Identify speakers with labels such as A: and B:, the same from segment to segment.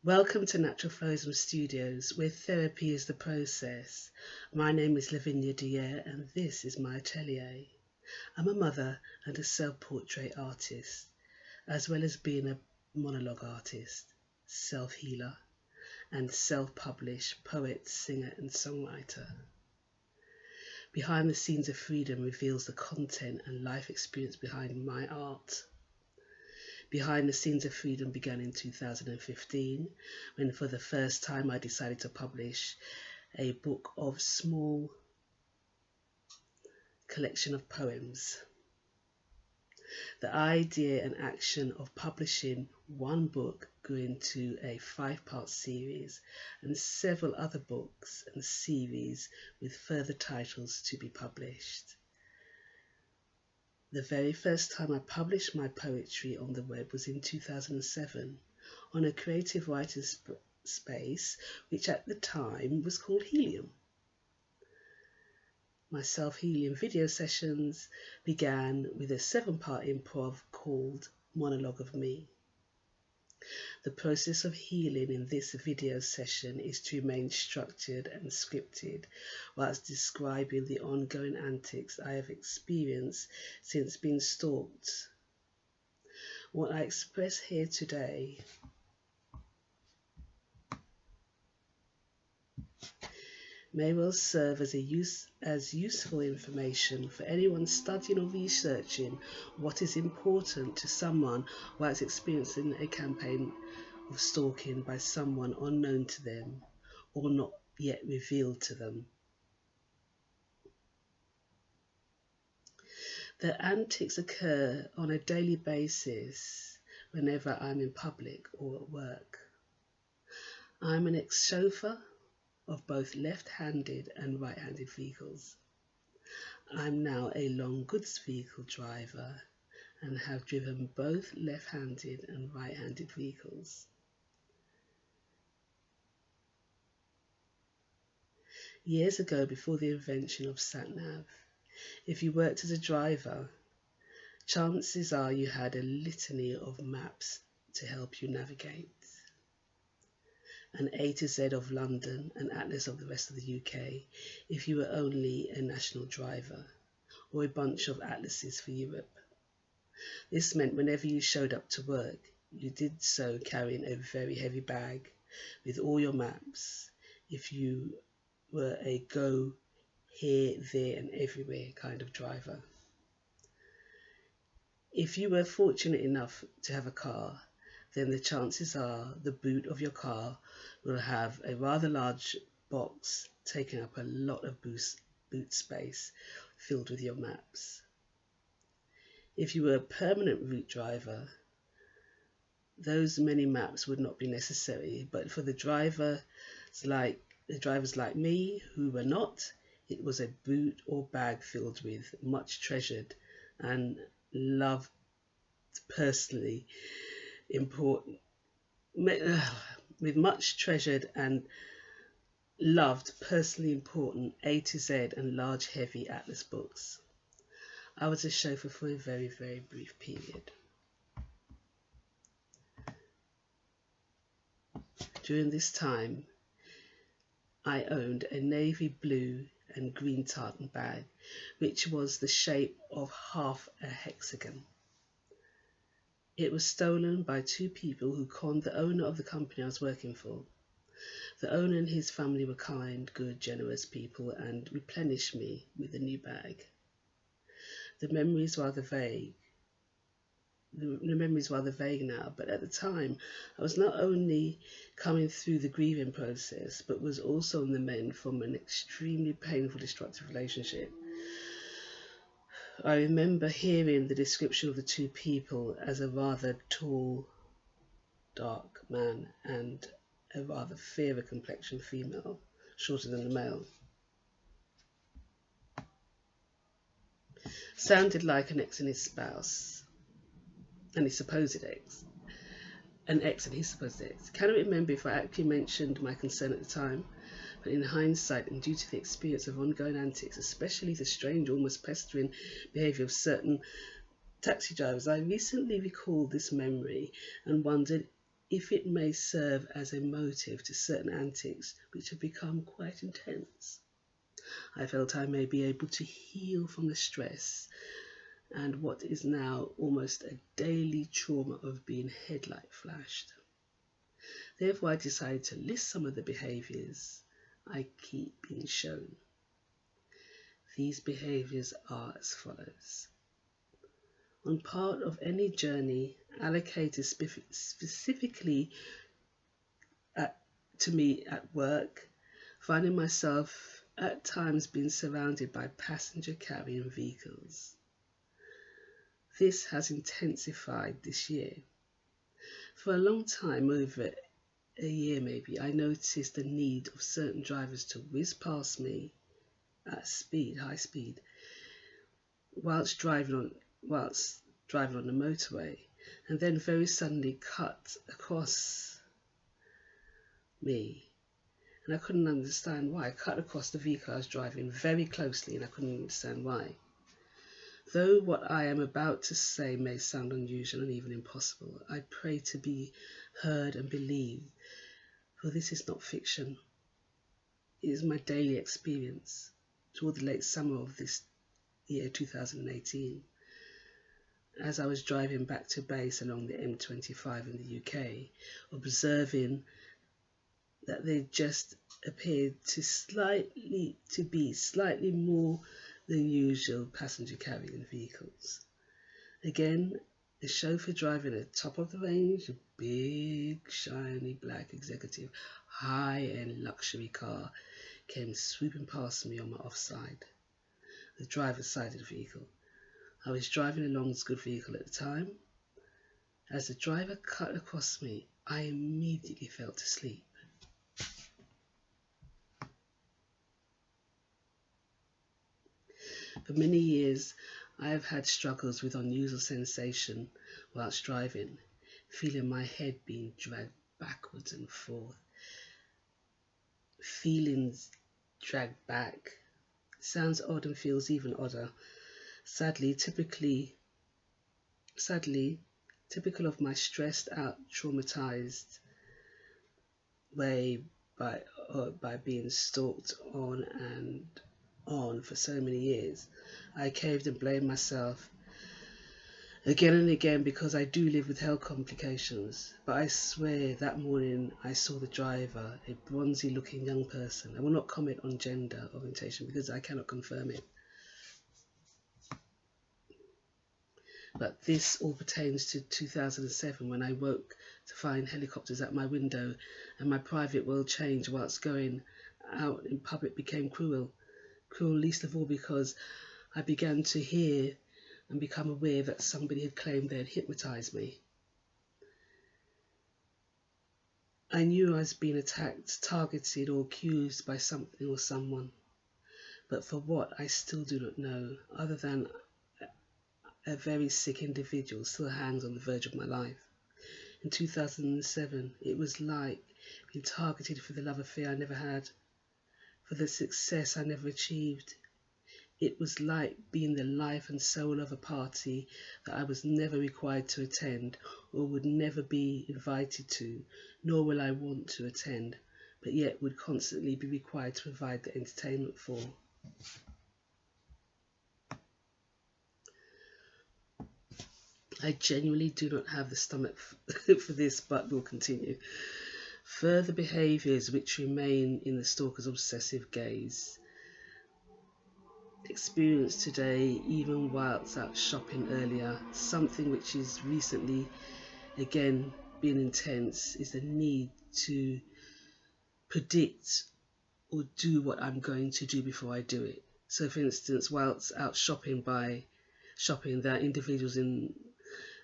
A: Welcome to Natural Flowism Studios, where therapy is the process. My name is Lavinia Dier, and this is my atelier. I'm a mother and a self-portrait artist, as well as being a monologue artist, self-healer, and self-published poet, singer, and songwriter. Behind the Scenes of Freedom reveals the content and life experience behind my art. Behind the Scenes of Freedom began in 2015, when for the first time I decided to publish a book of small collection of poems. The idea and action of publishing one book grew into a 5-part series and several other books and series with further titles to be published. The very first time I published my poetry on the web was in 2007 on a creative writer's space, which at the time was called Helium. My self-healing video sessions began with a 7-part improv called Monologue of Me. The process of healing in this video session is to remain structured and scripted whilst describing the ongoing antics I have experienced since being stalked. What I express here today may well serve as useful information for anyone studying or researching what is important to someone whilst experiencing a campaign of stalking by someone unknown to them or not yet revealed to them. The antics occur on a daily basis whenever I'm in public or at work. I'm an ex-chauffeur of both left-handed and right-handed vehicles. I'm now a long goods vehicle driver and have driven both left-handed and right-handed vehicles. Years ago, before the invention of Sat Nav, if you worked as a driver, chances are you had a litany of maps to help you navigate. An A to Z of London, an atlas of the rest of the UK if you were only a national driver, or a bunch of atlases for Europe. This meant whenever you showed up to work, you did so carrying a very heavy bag with all your maps if you were a go here, there and everywhere kind of driver. If you were fortunate enough to have a car, then the chances are the boot of your car will have a rather large box taking up a lot of boot space filled with your maps. If you were a permanent route driver, those many maps would not be necessary, but for the drivers like me who were not, it was a boot or bag filled with much treasured and loved personally important, with much treasured and loved personally important A to Z and large heavy atlas books. I was a chauffeur for a very, very brief period. During this time, I owned a navy blue and green tartan bag, which was the shape of half a hexagon. It was stolen by 2 people who conned the owner of the company I was working for. The owner and his family were kind, good, generous people and replenished me with a new bag. The memory is rather vague now, but at the time I was not only coming through the grieving process, but was also on the mend from an extremely painful, destructive relationship. I remember hearing the description of the 2 people as a rather tall, dark man and a rather fairer complexioned female, shorter than the male. Sounded like an ex and his spouse, and his supposed ex. An ex and his supposed ex. Cannot remember if I actually mentioned my concern at the time, but in hindsight and due to the experience of ongoing antics, especially the strange, almost pestering behaviour of certain taxi drivers, I recently recalled this memory and wondered if it may serve as a motive to certain antics which have become quite intense. I felt I may be able to heal from the stress and what is now almost a daily trauma of being headlight flashed. Therefore, I decided to list some of the behaviours I keep being shown. These behaviours are as follows. On part of any journey allocated specifically to me at work, finding myself at times being surrounded by passenger carrying vehicles. This has intensified this year. For a long time, over a year maybe, I noticed the need of certain drivers to whiz past me at high speed, whilst driving on the motorway, and then very suddenly cut across me. And I couldn't understand why. I cut across the vehicle I was driving very closely, and I couldn't understand why. Though what I am about to say may sound unusual and even impossible, I pray to be heard and believed, for this is not fiction. It is my daily experience toward the late summer of this year 2018. As I was driving back to base along the M25 in the UK, observing that they just appeared to be slightly more than usual passenger carrying vehicles. Again, a chauffeur driving a top of the range, a big, shiny black executive, high-end luxury car came swooping past me on my offside, the driver's side of the vehicle. I was driving a Long's good vehicle at the time. As the driver cut across me, I immediately fell asleep. For many years, I have had struggles with unusual sensation whilst driving, feeling my head being dragged backwards and forth. Feelings dragged back. Sounds odd and feels even odder. Sadly, typical of my stressed out, traumatized way by being stalked on and on for so many years. I caved and blamed myself again and again because I do live with health complications. But I swear that morning I saw the driver, a bronzy looking young person. I will not comment on gender orientation because I cannot confirm it. But this all pertains to 2007 when I woke to find helicopters at my window and my private world changed whilst going out in public became cruel. Cruel least of all because I began to hear and become aware that somebody had claimed they had hypnotized me. I knew I was being attacked, targeted or accused by something or someone. But for what, I still do not know, other than a very sick individual still hangs on the verge of my life. In 2007, it was like being targeted for the love affair I never had, for the success I never achieved. It was like being the life and soul of a party that I was never required to attend or would never be invited to, nor will I want to attend, but yet would constantly be required to provide the entertainment for. I genuinely do not have the stomach for this, but will continue. Further behaviours which remain in the stalker's obsessive gaze. Experienced today, even whilst out shopping earlier, something which is recently again been intense is the need to predict or do what I'm going to do before I do it. So for instance, whilst out shopping, there are individuals in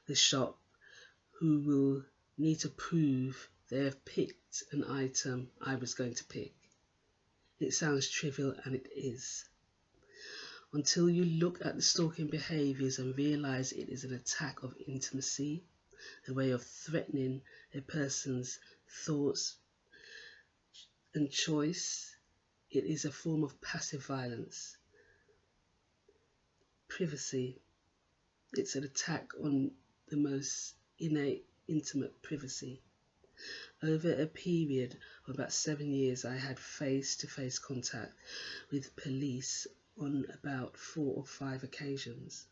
A: the shop who will need to prove they have picked an item I was going to pick. It sounds trivial, and it is. Until you look at the stalking behaviours and realise it is an attack of intimacy, a way of threatening a person's thoughts and choice, it is a form of passive violence. Privacy, it's an attack on the most innate, intimate privacy. Over a period of about 7 years, I had face-to-face contact with police on about 4 or 5 occasions.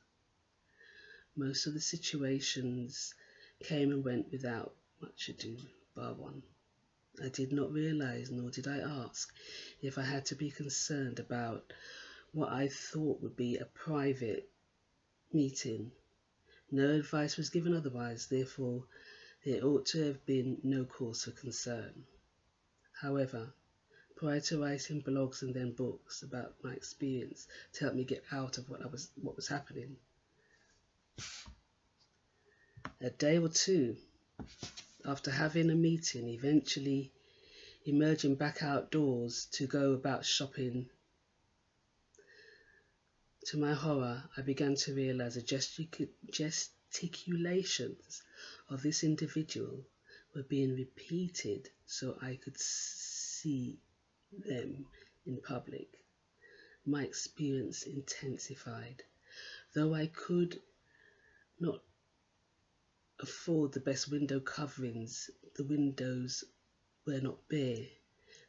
A: Most of the situations came and went without much ado, bar one. I did not realise, nor did I ask, if I had to be concerned about what I thought would be a private meeting. No advice was given otherwise, therefore there ought to have been no cause for concern. However, prior to writing blogs and then books about my experience to help me get out of what was happening, a day or two after having a meeting, eventually emerging back outdoors to go about shopping, to my horror, I began to realise the gesticulations of this individual were being repeated so I could see them in public. My experience intensified. Though I could not afford the best window coverings, the windows were not bare.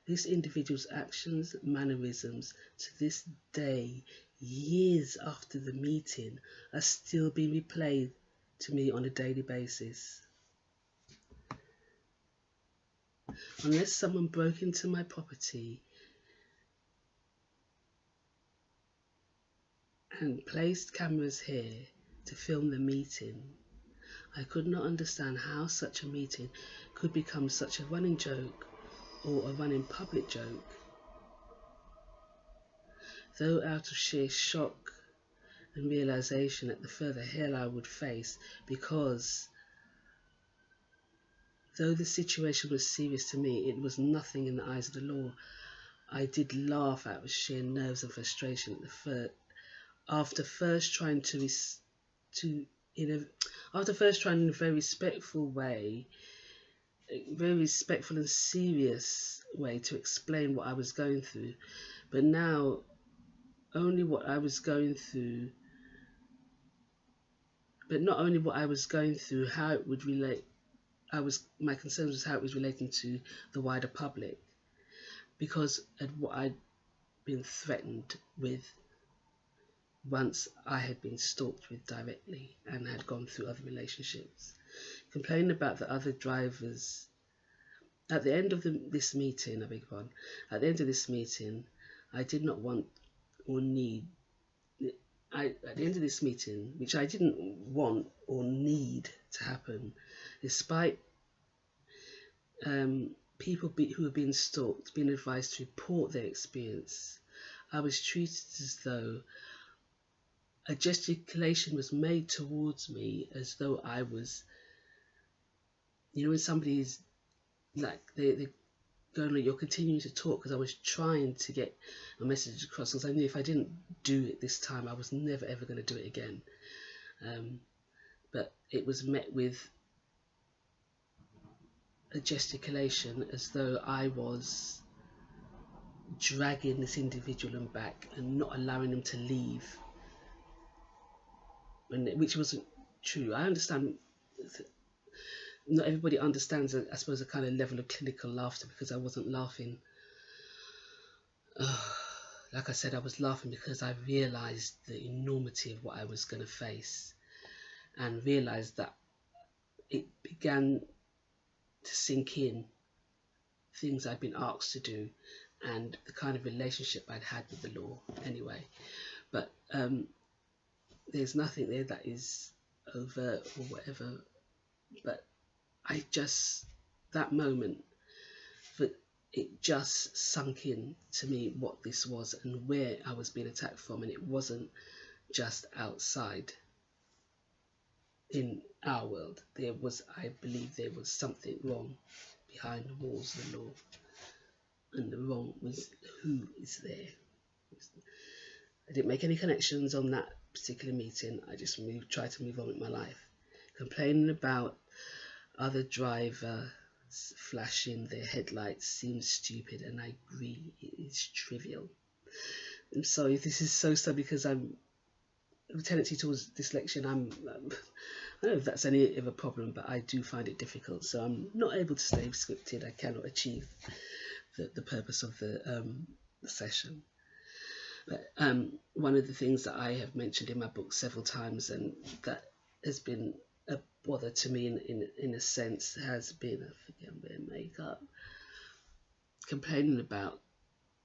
A: This individual's actions, mannerisms, to this day, years after the meeting, are still being replayed to me on a daily basis. Unless someone broke into my property and placed cameras here to film the meeting, I could not understand how such a meeting could become such a running joke or a running public joke. Though out of sheer shock and realization at the further hell I would face, because though the situation was serious to me, it was nothing in the eyes of the law. I did laugh out of sheer nerves and frustration after first trying in a very respectful way, a very respectful and serious way to explain what I was going through, but now only what I was going through, but not only what I was going through, how it would relate. My concern was how it was relating to the wider public, because of what I'd been threatened with once I had been stalked with directly and had gone through other relationships. Complaining about the other drivers. At the end of this meeting, I did not want or need. At the end of this meeting, which I didn't want or need to happen, despite people who were being stalked being advised to report their experience, I was treated as though a gesticulation was made towards me, as though I was, when somebody's like, they're going, like, you're continuing to talk, because I was trying to get a message across, because I knew if I didn't do it this time, I was never ever going to do it again. But it was met with a gesticulation as though I was dragging this individual back and not allowing them to leave, which wasn't true. I understand not everybody understands, I suppose, a kind of level of clinical laughter, because I wasn't laughing. Like I said, I was laughing because I realised the enormity of what I was going to face, and realised that it began to sink in things I'd been asked to do and the kind of relationship I'd had with the law anyway. But there's nothing there that is overt or whatever, but that moment, it just sunk in to me what this was and where I was being attacked from, and it wasn't just outside in our world. I believe there was something wrong behind the walls of the law, and the wrong was who is there. I didn't make any connections on that particular meeting. I just tried to move on with my life. Complaining about other drivers flashing their headlights seems stupid, and I agree, it is trivial. I'm sorry if this is so sad, because I'm a tendency towards dyslexia. I don't know if that's any of a problem, but I do find it difficult. So I'm not able to stay scripted. I cannot achieve the purpose of the session. But one of the things that I have mentioned in my book several times, and that has been a bother to me in a sense, has been, I forget I'm wearing makeup, complaining about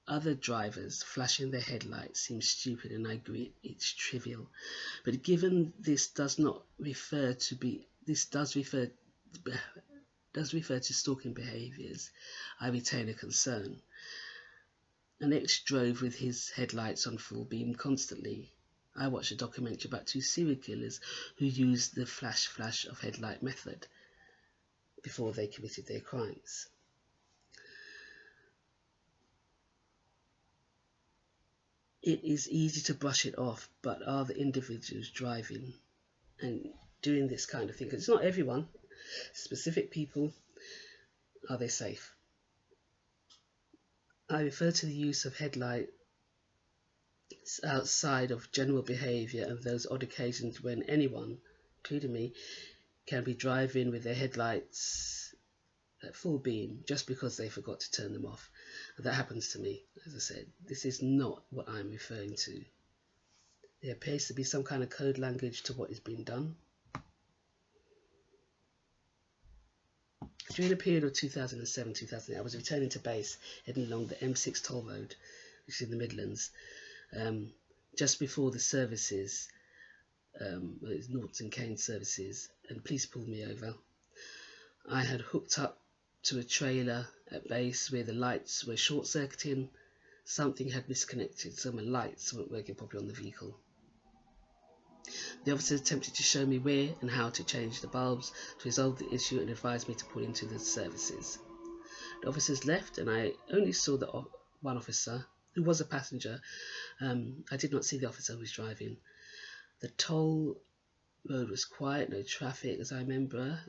A: other drivers flashing their headlights seems stupid, and I agree it's trivial. But given this does refer to stalking behaviours, I retain a concern. An ex drove with his headlights on full beam constantly. I watched a documentary about 2 serial killers who used the flash of headlight method before they committed their crimes. It is easy to brush it off, but are the individuals driving and doing this kind of thing? Because it's not everyone, specific people, are they safe? I refer to the use of headlights outside of general behaviour and those odd occasions when anyone, including me, can be driving with their headlights at full beam just because they forgot to turn them off. And that happens to me. As I said, this is not what I'm referring to. There appears to be some kind of code language to what is being done. During the period of 2007-2008, I was returning to base, heading along the M6 toll road, which is in the Midlands, just before the services, it's Noughts and Keynes services, and police pulled me over. I had hooked up to a trailer at base where the lights were short-circuiting. Something had misconnected, so my lights weren't working properly on the vehicle. The officers attempted to show me where and how to change the bulbs to resolve the issue and advised me to pull into the services. The officers left and I only saw one officer, who was a passenger. I did not see the officer who was driving. The toll road was quiet, no traffic as I remember.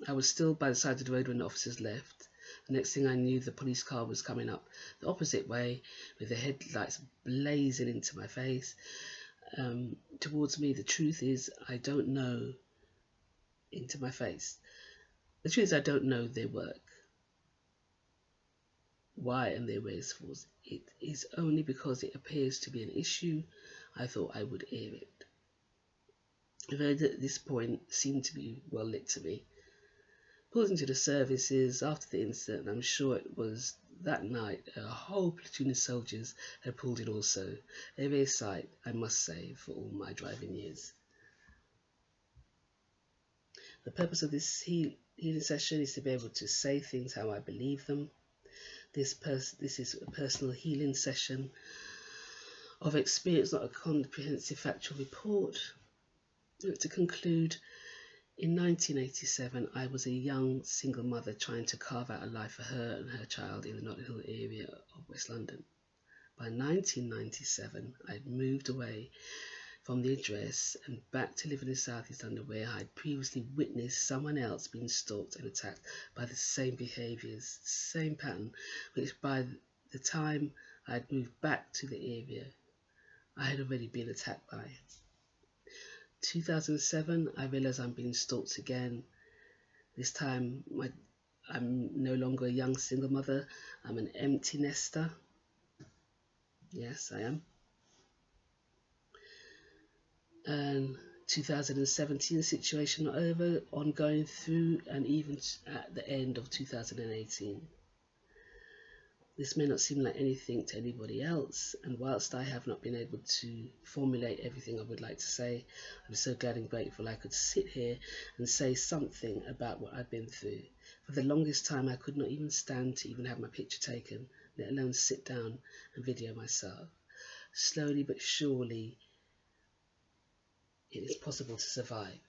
A: I was still by the side of the road when the officers left. The next thing I knew, the police car was coming up the opposite way with the headlights blazing into my face. Towards me. The truth is, I don't know. Into my face. The truth is, I don't know their work. Why and their ways force. It is only because it appears to be an issue I thought I would air it. The road at this point seemed to be well lit to me. Pulled into the services after the incident, and I'm sure it was that night a whole platoon of soldiers had pulled in also. A rare sight, I must say, for all my driving years. The purpose of this healing session is to be able to say things how I believe them. This is a personal healing session of experience, not a comprehensive factual report. To conclude, in 1987, I was a young single mother trying to carve out a life for her and her child in the Notting Hill area of West London. By 1997, I had moved away from the address and back to live in the South East London, where I had previously witnessed someone else being stalked and attacked by the same behaviours, same pattern, which by the time I had moved back to the area, I had already been attacked by. 2007, I realised I'm being stalked again. This time, I'm no longer a young single mother. I'm an empty nester. Yes, I am. And 2017, the situation not over, ongoing through and even at the end of 2018. This may not seem like anything to anybody else, and whilst I have not been able to formulate everything I would like to say, I'm so glad and grateful I could sit here and say something about what I've been through. For the longest time I could not even stand to even have my picture taken, let alone sit down and video myself. Slowly but surely it is possible to survive.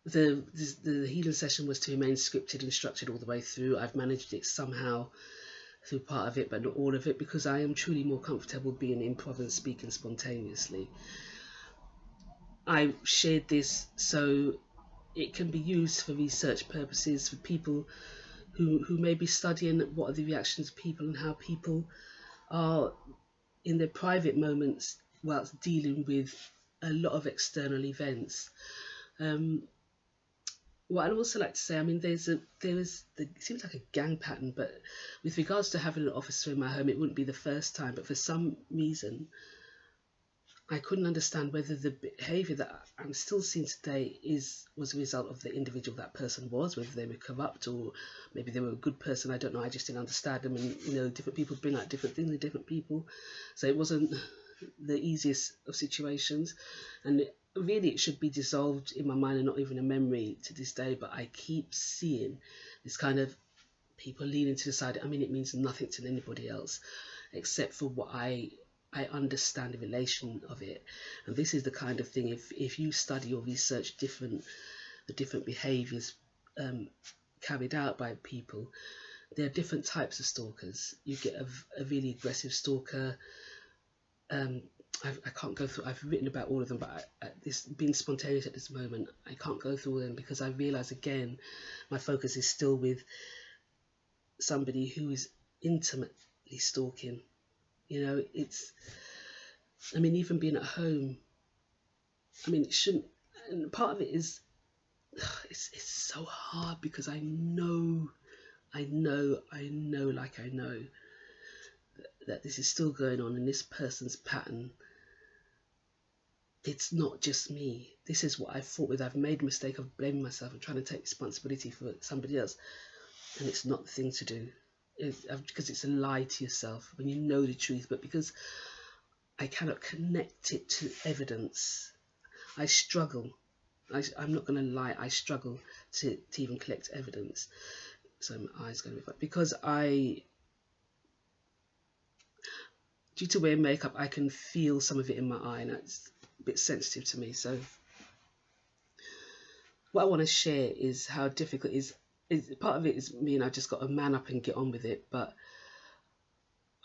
A: The healing session was to remain scripted and structured all the way through. I've managed it somehow through part of it, but not all of it, because I am truly more comfortable being improv and speaking spontaneously. I shared this so it can be used for research purposes, for people who may be studying what are the reactions of people and how people are in their private moments whilst dealing with a lot of external events. What I'd also like to say, I mean, it seems like a gang pattern, but with regards to having an officer in my home, it wouldn't be the first time. But for some reason, I couldn't understand whether the behaviour that I'm still seeing today was a result of the individual that person was, whether they were corrupt or maybe they were a good person. I don't know. I just didn't understand them, and you know, different people bring out different things in different people, so it wasn't the easiest of situations, and really it should be dissolved in my mind and not even a memory to this day. But I keep seeing this kind of people leaning to the side. I mean, it means nothing to anybody else except for what I understand the relation of it. And this is the kind of thing, if you study or research the different behaviors carried out by people, there are different types of stalkers. You get a really aggressive stalker. I can't go through, I've written about all of them, but this being spontaneous at this moment, I can't go through all of them because I realise again my focus is still with somebody who is intimately stalking. You know, I mean, even being at home, I mean, it shouldn't, and part of it is, it's so hard because I know that this is still going on in this person's pattern. It's not just me. This is what I've fought with. I've made a mistake of blaming myself and trying to take responsibility for somebody else, and it's not the thing to do. Because it's a lie to yourself when you know the truth, but because I cannot connect it to evidence, I struggle. I'm not going to lie, I struggle to even collect evidence. So my eye's going to be fine because due to wearing makeup, I can feel some of it in my eye, and that's a bit sensitive to me. So what I want to share is how difficult it is. Part of it is me, and I just got to man up and get on with it, but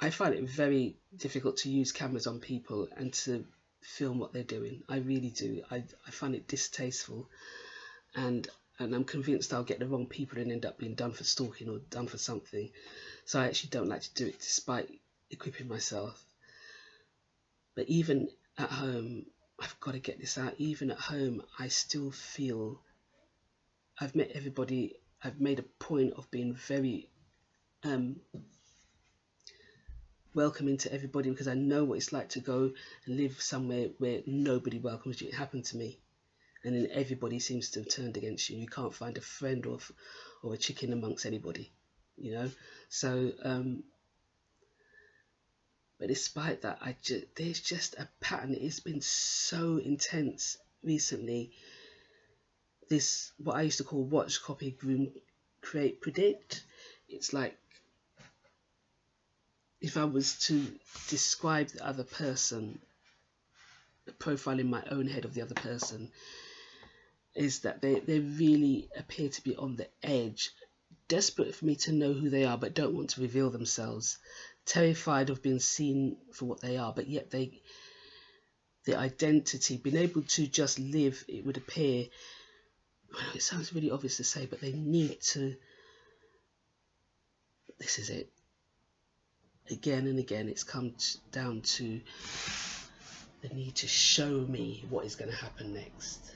A: I find it very difficult to use cameras on people and to film what they're doing. I really do. I find it distasteful, and I'm convinced I'll get the wrong people and end up being done for stalking or done for something. So I actually don't like to do it despite equipping myself. But even at home, I've got to get this out, even at home I still feel I've met everybody. I've made a point of being very welcoming to everybody because I know what it's like to go and live somewhere where nobody welcomes you. It happened to me, and then everybody seems to have turned against you. You can't find a friend or a chicken amongst anybody, you know. So but despite that, there's just a pattern. It's been so intense recently. This, what I used to call watch, copy, groom, create, predict. It's like if I was to describe the other person, the profile in my own head of the other person, is that they really appear to be on the edge, desperate for me to know who they are, but don't want to reveal themselves, terrified of being seen for what they are, but yet their identity, being able to just live, it would appear, it sounds really obvious to say, but they need to, this is it, again and again, it's come down to the need to show me what is going to happen next.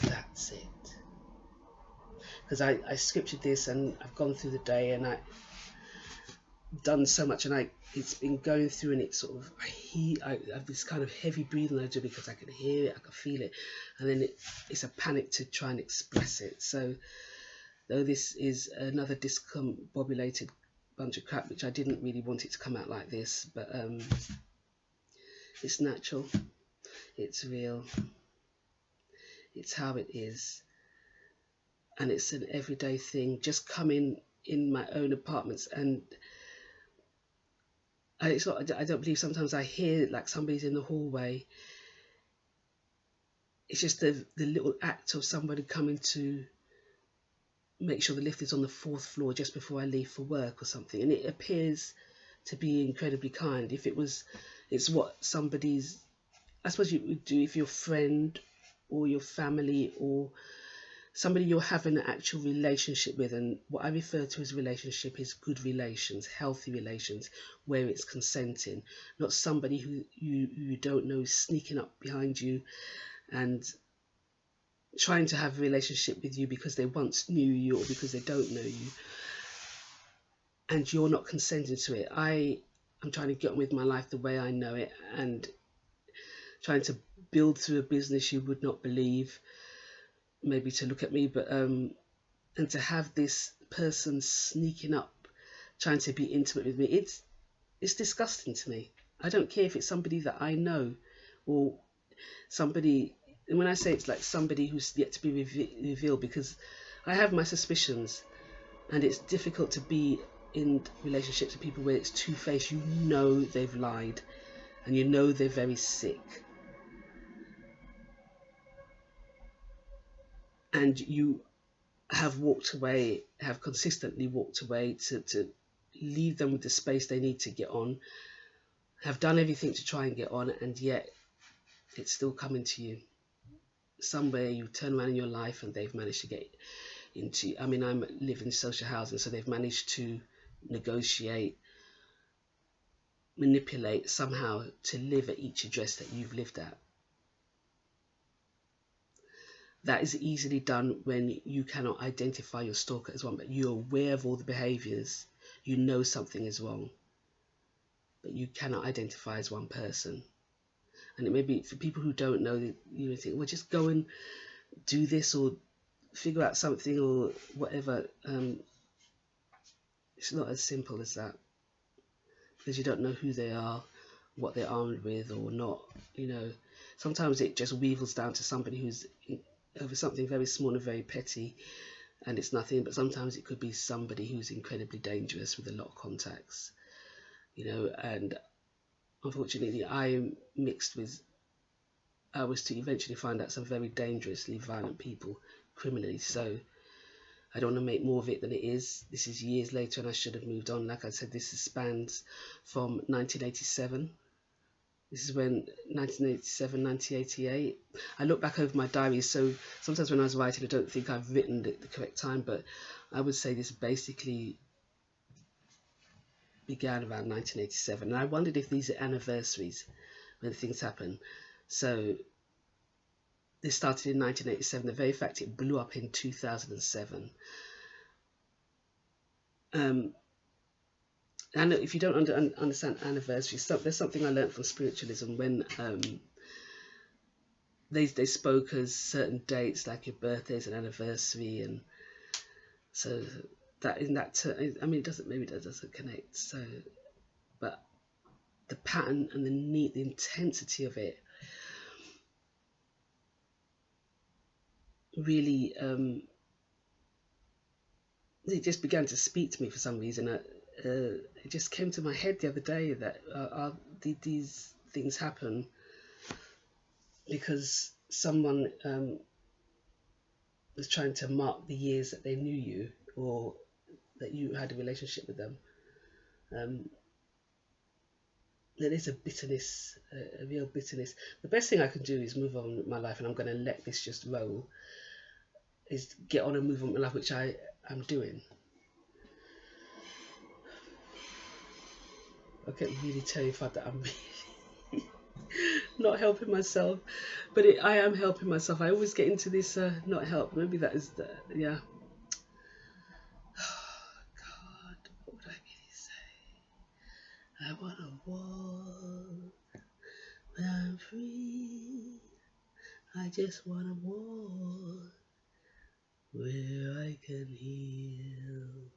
A: That's it. Because I scripted this and I've gone through the day and I've done so much, and it's been going through, and it's sort of, I have this kind of heavy breathing I do because I can hear it, I can feel it, and then it's a panic to try and express it. So though this is another discombobulated bunch of crap, which I didn't really want it to come out like this, but it's natural, it's real, it's how it is, and it's an everyday thing. Just coming in my own apartments, and I don't believe, sometimes I hear like somebody's in the hallway. It's just the little act of somebody coming to make sure the lift is on the 4th floor just before I leave for work or something, and it appears to be incredibly kind. If it's what somebody's, I suppose you would do if your friend or your family or somebody you're having an actual relationship with. And what I refer to as relationship is good relations, healthy relations, where it's consenting, not somebody who you don't know is sneaking up behind you and trying to have a relationship with you because they once knew you or because they don't know you, and you're not consenting to it. I'm trying to get on with my life the way I know it, and trying to build through a business you would not believe, maybe to look at me, but and to have this person sneaking up trying to be intimate with me, it's disgusting to me. I don't care if it's somebody that I know or somebody, and when I say it's like somebody who's yet to be revealed, because I have my suspicions, and it's difficult to be in relationships with people where it's two-faced. You know they've lied, and you know they're very sick, and you have walked away, have consistently walked away to leave them with the space they need to get on, have done everything to try and get on, and yet it's still coming to you. Somewhere you turn around in your life and they've managed to get into, I mean, I'm living in social housing, so they've managed to negotiate, manipulate somehow to live at each address that you've lived at. That is easily done when you cannot identify your stalker as one, but you're aware of all the behaviours. You know something is wrong, but you cannot identify as one person. And it may be, for people who don't know, you think, well, just go and do this or figure out something or whatever. It's not as simple as that, because you don't know who they are, what they're armed with or not. You know, sometimes it just weevils down to somebody who's over something very small and very petty, and it's nothing, but sometimes it could be somebody who's incredibly dangerous with a lot of contacts, you know. And unfortunately I was to eventually find out some very dangerously violent people criminally, so I don't want to make more of it than it is. This is years later and I should have moved on. Like I said, this spans from 1987. This is when 1987, 1988. I look back over my diary, so sometimes when I was writing, I don't think I've written the correct time, but I would say this basically began around 1987. And I wondered if these are anniversaries when things happen. So this started in 1987. The very fact it blew up in 2007. And if you don't understand anniversaries, there's something I learned from spiritualism when they spoke as certain dates, like your birthday's an anniversary, and so that in that I mean, it doesn't connect. So, but the pattern and the intensity of it really, it just began to speak to me for some reason. It just came to my head the other day that these things happen because someone was trying to mark the years that they knew you or that you had a relationship with them. There is a bitterness, a real bitterness. The best thing I can do is move on with my life, and I'm going to let this just roll, is get on and move on with my life, which I am doing. I get really terrified that I'm really not helping myself, but I am helping myself. I always get into this not help. Maybe that is the, yeah. Oh, God, what would I really say? I want to walk when I'm free. I just want to walk where I can heal.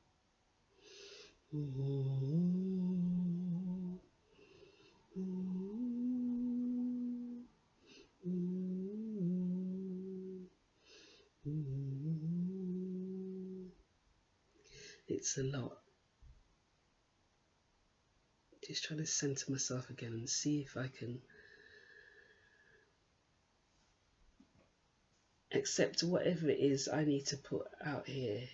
A: It's a lot. Just trying to center myself again and see if I can accept whatever it is I need to put out here.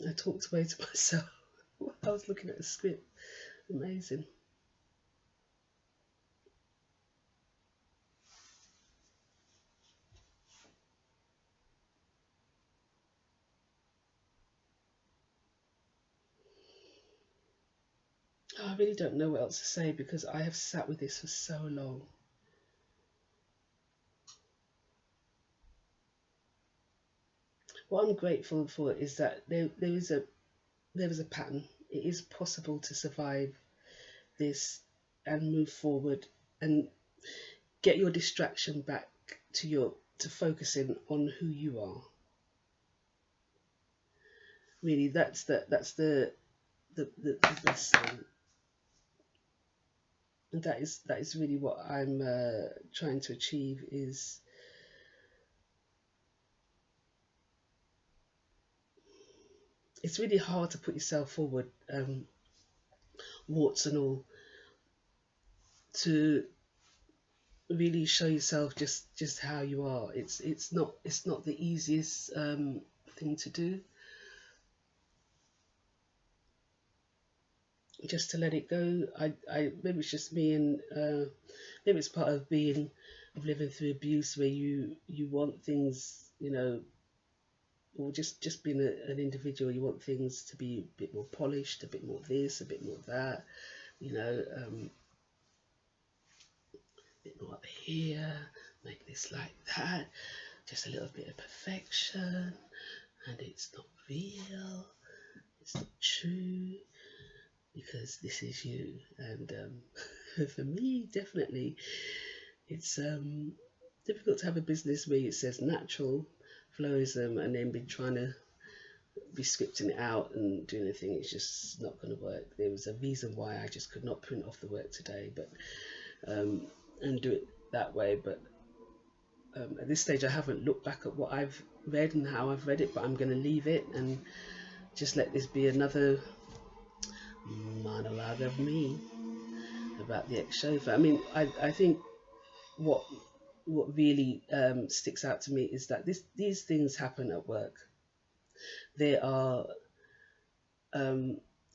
A: I talked away to myself. I was looking at the script. Amazing. I really don't know what else to say because I have sat with this for so long. What I'm grateful for is that there is a pattern. It is possible to survive this and move forward and get your distraction back to focusing on who you are. Really, that's the and that is really what I'm trying to achieve. Is it's really hard to put yourself forward, warts and all, to really show yourself just how you are. It's not the easiest thing to do. Just to let it go. I maybe it's just me, and maybe it's part of living through abuse, where you want things, you know, or just being an individual, you want things to be a bit more polished, a bit more this, a bit more that, you know, a bit more up here, make this like that, just a little bit of perfection, and it's not real, it's not true, because this is you. And for me, definitely, it's difficult to have a business where it says natural Flowism and then been trying to be scripting it out and doing anything. It's just not going to work. There was a reason why I just could not print off the work today, but and do it that way. But at this stage, I haven't looked back at what I've read and how I've read it, but I'm going to leave it and just let this be another monologue of me about the Ex Chauffeur. I mean, I think what really sticks out to me is that these things happen at work. There are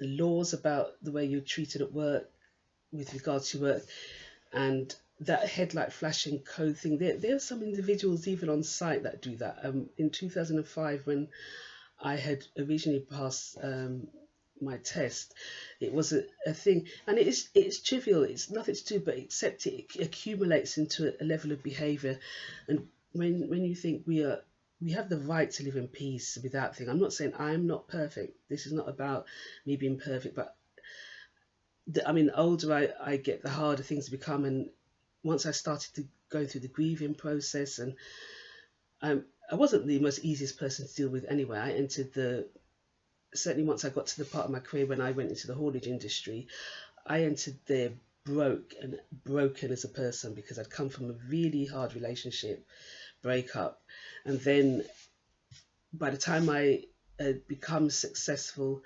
A: laws about the way you're treated at work with regards to work, and that headlight flashing code thing. There are some individuals even on site that do that. In 2005, when I had originally passed my test, it was a thing, and it's trivial, it's nothing to do, but except it accumulates into a level of behavior. And when you think we have the right to live in peace without things. I'm not saying I'm not perfect, this is not about me being perfect, but I mean, the older I get, the harder things become. And once I started to go through the grieving process, and I wasn't the most easiest person to deal with anyway. I entered certainly once I got to the part of my career when I went into the haulage industry, I entered there broken as a person, because I'd come from a really hard relationship breakup, and then by the time I had become successful,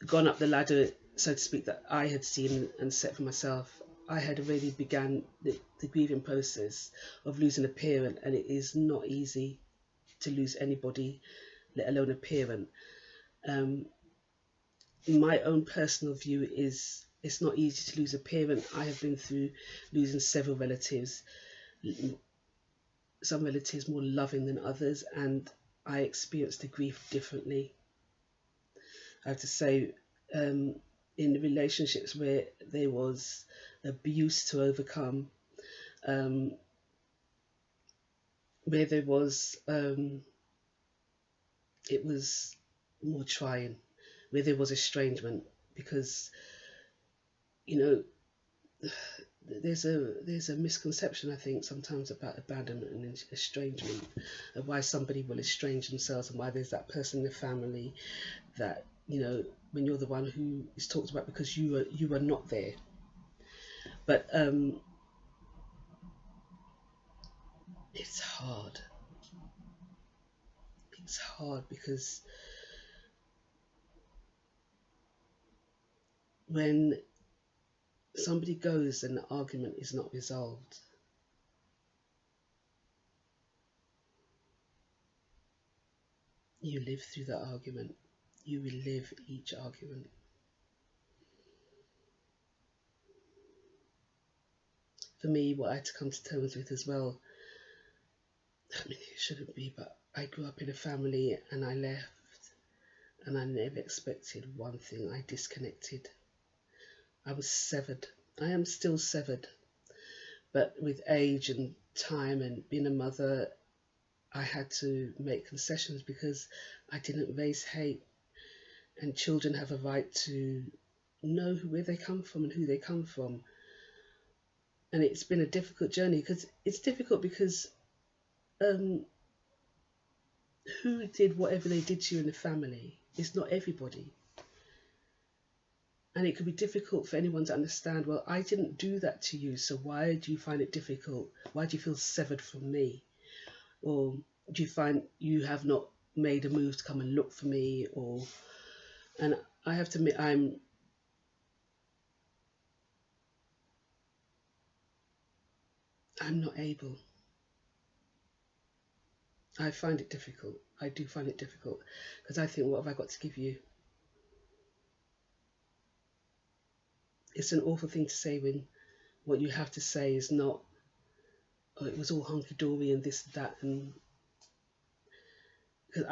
A: gone up the ladder, so to speak, that I had seen and set for myself, I had already began the grieving process of losing a parent, and it is not easy to lose anybody, let alone a parent. My own personal view is it's not easy to lose a parent. I have been through losing several relatives, some relatives more loving than others, and I experienced the grief differently. I have to say, in the relationships where there was abuse to overcome, where there was it was more trying, where there was estrangement, because you know there's a misconception, I think, sometimes about abandonment and estrangement, of why somebody will estrange themselves, and why there's that person in the family that, you know, when you're the one who is talked about because you were not there. But it's hard. It's hard because when somebody goes and the argument is not resolved, you live through that argument, you relive each argument. For me, what I had to come to terms with as well, I mean, it shouldn't be, but I grew up in a family and I left, and I never expected one thing. I disconnected. I was severed. I am still severed. But with age and time and being a mother, I had to make concessions because I didn't raise hate. And children have a right to know where they come from and who they come from. And it's been a difficult journey because it's difficult because who did whatever they did to you in the family? It's not everybody. And it could be difficult for anyone to understand, well, I didn't do that to you, so why do you find it difficult? Why do you feel severed from me? Or do you find you have not made a move to come and look for me? And I have to admit, I'm not able. I find it difficult. I do find it difficult because I think, what have I got to give you? It's an awful thing to say when what you have to say is not, oh, it was all hunky-dory and this, that, and because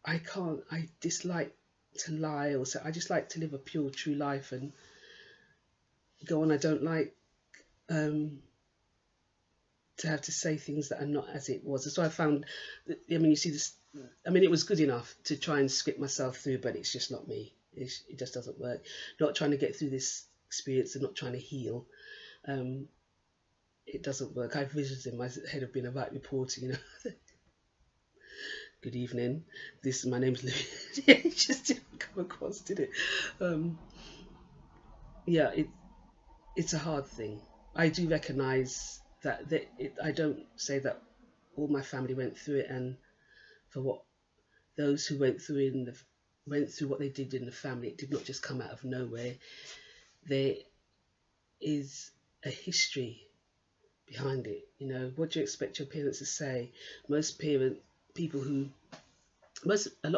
A: I can't, I dislike to lie, or say, I just like to live a pure, true life and go on. I don't like to have to say things that are not as it was. So I found, I mean, you see this, I mean, it was good enough to try and script myself through, but it's just not me. It just doesn't work. Not trying to get through this experience and not trying to heal. It doesn't work. I've visions in my head of being a right reporter, you know. Good evening. My name's Louis. It just didn't come across, did it? Yeah, it's a hard thing. I do recognise that I don't say that all my family went through it, and for what those who went through what they did in the family, it did not just come out of nowhere. There is a history behind it. You know, what do you expect your parents to say? A lot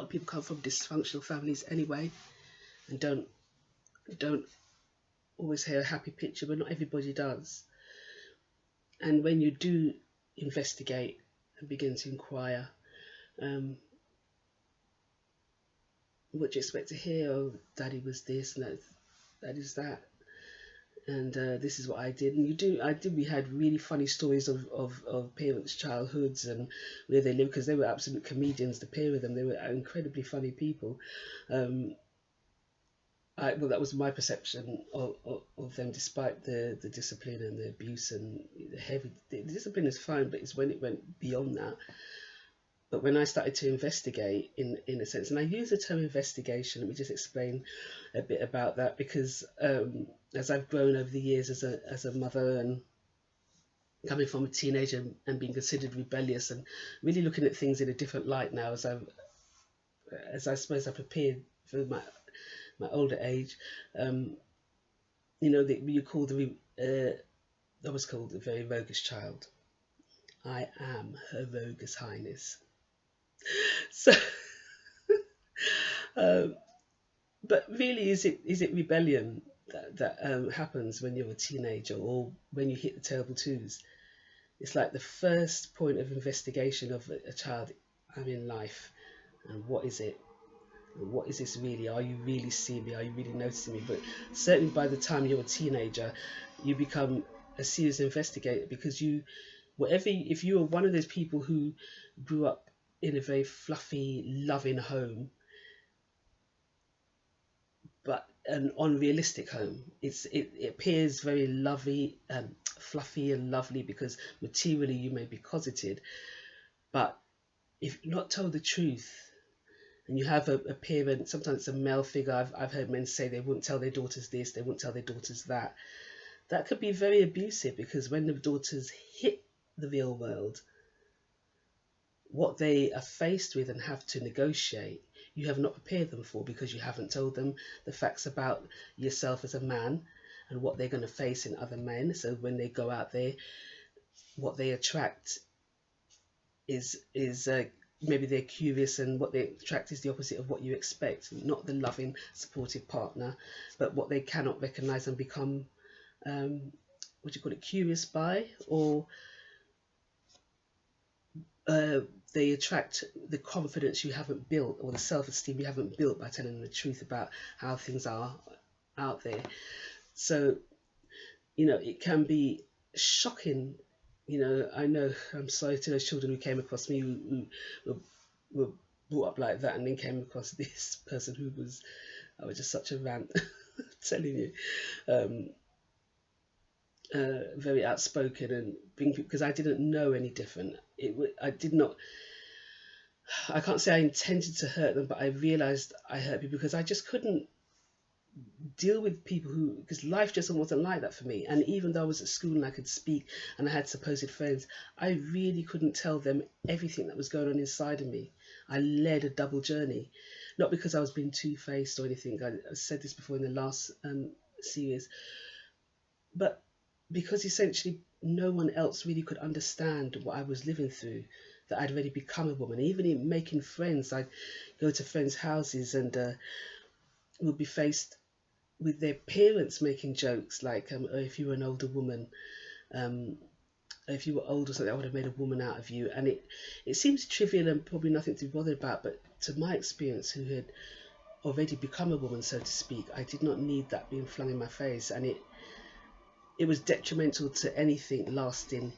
A: of people come from dysfunctional families anyway, and don't always hear a happy picture, but not everybody does. And when you do investigate and begin to inquire, what do you expect to hear? Oh, daddy was this and that is that, and this is what I did. And we had really funny stories of parents' childhoods and where they lived, because they were absolute comedians, the pair of them. They were incredibly funny people. Well, that was my perception of them, despite the discipline and the abuse and the discipline is fine, but it's when it went beyond that. But when I started to investigate, in a sense, and I use the term investigation, let me just explain a bit about that, because as I've grown over the years as a mother, and coming from a teenager and being considered rebellious, and really looking at things in a different light now, as I suppose I prepared for my older age, you know, I was called a very roguish child. I am Her Roguish Highness. So, but really, is it rebellion that happens when you're a teenager, or when you hit the terrible twos? It's like the first point of investigation of a child. I'm in life, and what is it? What is this really? Are you really seeing me? Are you really noticing me? But certainly by the time you're a teenager, you become a serious investigator, because if you were one of those people who grew up in a very fluffy, loving home, but an unrealistic home, it appears very lovely and fluffy and lovely because materially you may be cosseted, but if you're not told the truth, and you have a parent, sometimes it's a male figure. I've heard men say they wouldn't tell their daughters this, they wouldn't tell their daughters that. That could be very abusive, because when the daughters hit the real world, what they are faced with and have to negotiate, you have not prepared them for, because you haven't told them the facts about yourself as a man and what they're going to face in other men. So when they go out there, what they attract is maybe they're curious, and what they attract is the opposite of what you expect, not the loving, supportive partner, but what they cannot recognize and become, what do you call it, curious by, or they attract the confidence you haven't built, or the self-esteem you haven't built by telling them the truth about how things are out there. So, you know, it can be shocking. You know, I know, I'm sorry to those children who came across me who were brought up like that, and then came across this person who was, I was just such a rant, telling you, very outspoken, and because I didn't know any different. I did not. I can't say I intended to hurt them, but I realized I hurt people because I just couldn't deal with people who, because life just wasn't like that for me. And even though I was at school and I could speak and I had supposed friends, I really couldn't tell them everything that was going on inside of me. I led a double journey, not because I was being two-faced or anything. I said this before in the last series, but because essentially no one else really could understand what I was living through, that I'd already become a woman. Even in making friends, I'd go to friends' houses and would be faced with their parents making jokes like, oh, if you were an older woman, if you were old or something, I would have made a woman out of you. And it seems trivial and probably nothing to be bothered about, but to my experience, who had already become a woman, so to speak, I did not need that being flung in my face. And it was detrimental to anything lasting,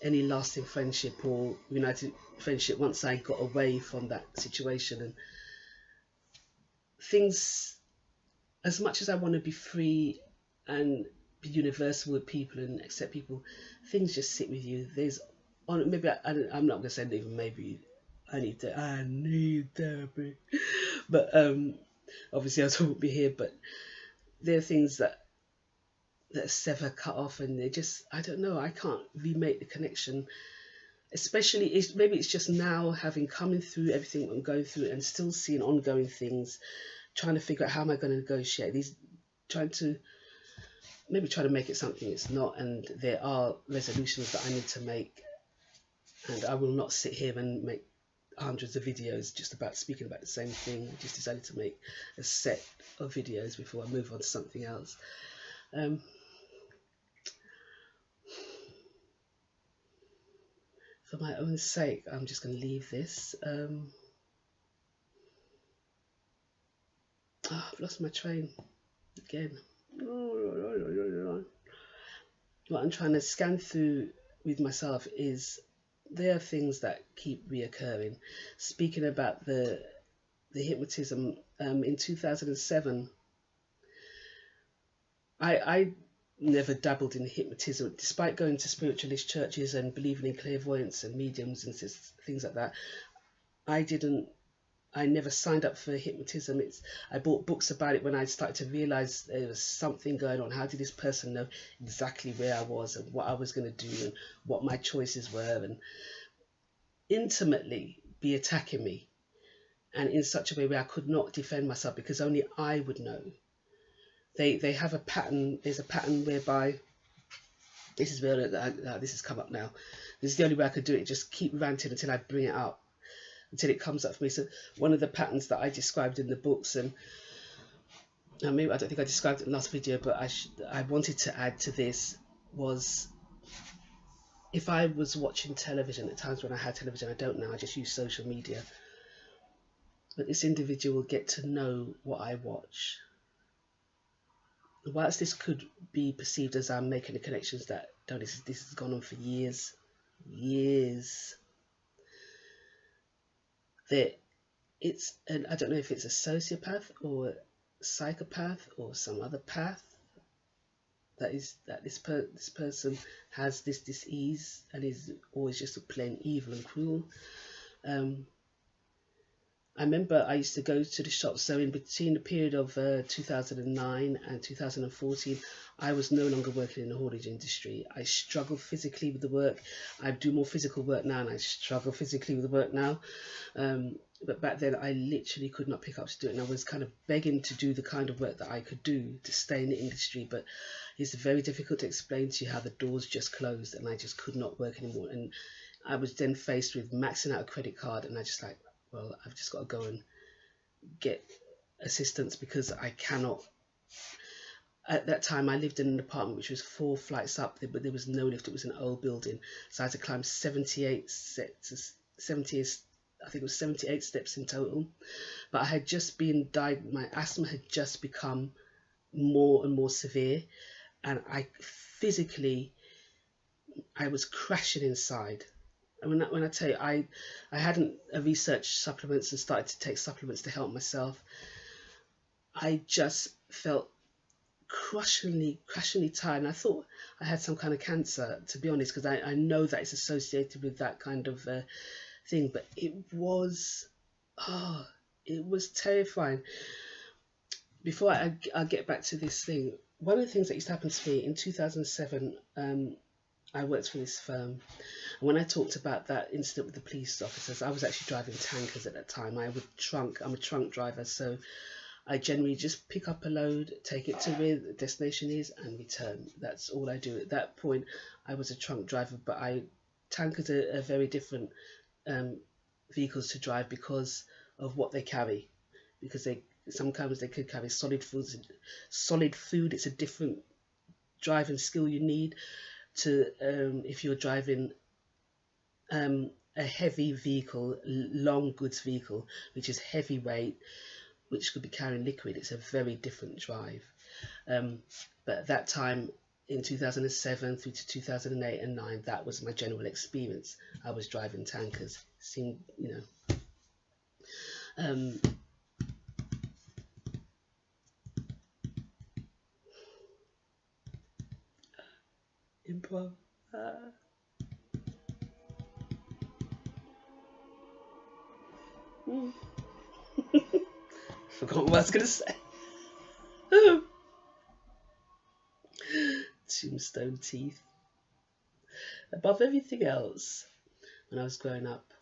A: any lasting friendship or united friendship once I got away from that situation. And things, as much as I want to be free and be universal with people and accept people, things just sit with you. There's, maybe I'm not going to say even maybe I need therapy, but obviously I won't be here. But there are things that sever, cut off, and they just, I don't know, I can't remake the connection. Especially, maybe it's just now, having coming through everything I'm going through and still seeing ongoing things, trying to figure out how am I going to negotiate these, trying to make it something it's not. And there are resolutions that I need to make, and I will not sit here and make hundreds of videos just about speaking about the same thing. I just decided to make a set of videos before I move on to something else. For my own sake, I'm just going to leave this. I've lost my train again. What I'm trying to scan through with myself is, there are things that keep reoccurring. Speaking about the hypnotism, in 2007, I never dabbled in hypnotism, despite going to spiritualist churches and believing in clairvoyance and mediums and things like that. I never signed up for hypnotism. I bought books about it when I started to realize there was something going on. How did this person know exactly where I was and what I was going to do and what my choices were, and intimately be attacking me, and in such a way where I could not defend myself because only I would know. They have a pattern. There's a pattern whereby, this is where this has come up now. This is the only way I could do it. Just keep ranting until I bring it up, until it comes up for me. So one of the patterns that I described in the books, and maybe I don't think I described it in the last video, but I wanted to add to this, was if I was watching television at times when I had television, I don't now, I just use social media, but this individual will get to know what I watch. Whilst this could be perceived as I'm making the connections that don't exist, this has gone on for years. And I don't know if it's a sociopath or a psychopath or some other path that this person has this disease and is always just plain evil and cruel. I remember I used to go to the shops, so in between the period of 2009 and 2014, I was no longer working in the haulage industry. I struggle physically with the work. I do more physical work now, and I struggle physically with the work now. But back then, I literally could not pick up to do it, and I was kind of begging to do the kind of work that I could do to stay in the industry. But it's very difficult to explain to you how the doors just closed, and I just could not work anymore. And I was then faced with maxing out a credit card, and I just like, well, I've just got to go and get assistance because I cannot. At that time, I lived in an apartment which was 4 flights up, but there was no lift. It was an old building, so I had to climb 78 steps, 78, I think it was 78 steps in total. But I had just been diagnosed. My asthma had just become more and more severe, and I physically, I was crashing inside. And when I tell you, I hadn't researched supplements and started to take supplements to help myself. I just felt crushingly tired, and I thought I had some kind of cancer, to be honest, because I know that it's associated with that kind of thing. But it was terrifying. Before I get back to this thing, one of the things that used to happen to me in 2007, I worked for this firm, and when I talked about that incident with the police officers, I was actually driving tankers at that time. I'm a trunk driver, so I generally just pick up a load, take it to where the destination is, and return. That's all I do. At that point, I was a trunk driver, but tankers are very different vehicles to drive because of what they carry. Because sometimes they could carry solid food. It's a different driving skill you need to if you're driving a heavy vehicle, long goods vehicle, which is heavyweight, which could be carrying liquid. It's a very different drive. But at that time, in 2007 through to 2008 and 9, that was my general experience. I was driving tankers. Seemed, improv. Forgot what I was going to say. Tombstone teeth. Above everything else, when I was growing up,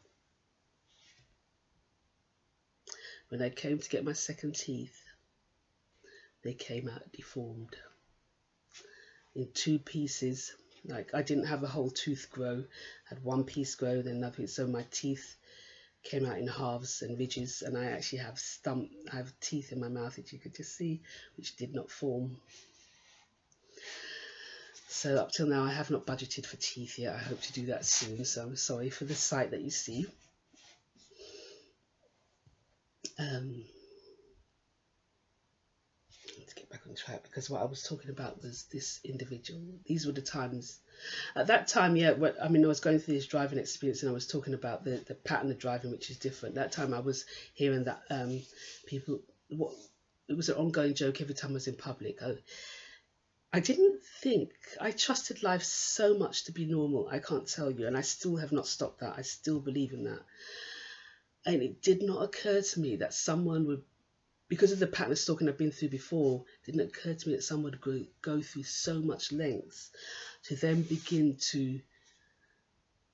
A: when I came to get my second teeth, they came out deformed in 2 pieces. Like, I didn't have a whole tooth grow. I had one piece grow, then another piece. So my teeth came out in halves and ridges, and I actually have teeth in my mouth, which you could just see, which did not form. So up till now, I have not budgeted for teeth yet. I hope to do that soon, so I'm sorry for the sight that you see. Let's get back on track, because what I was talking about was this individual. These were the times. At that time, yeah, I was going through this driving experience, and I was talking about the pattern of driving, which is different. That time I was hearing that it was an ongoing joke every time I was in public. I didn't think, I trusted life so much to be normal, I can't tell you, and I still have not stopped that. I still believe in that. And it did not occur to me that someone would, because of the pattern of stalking I've been through before, it didn't occur to me that someone would go through so much lengths to then begin to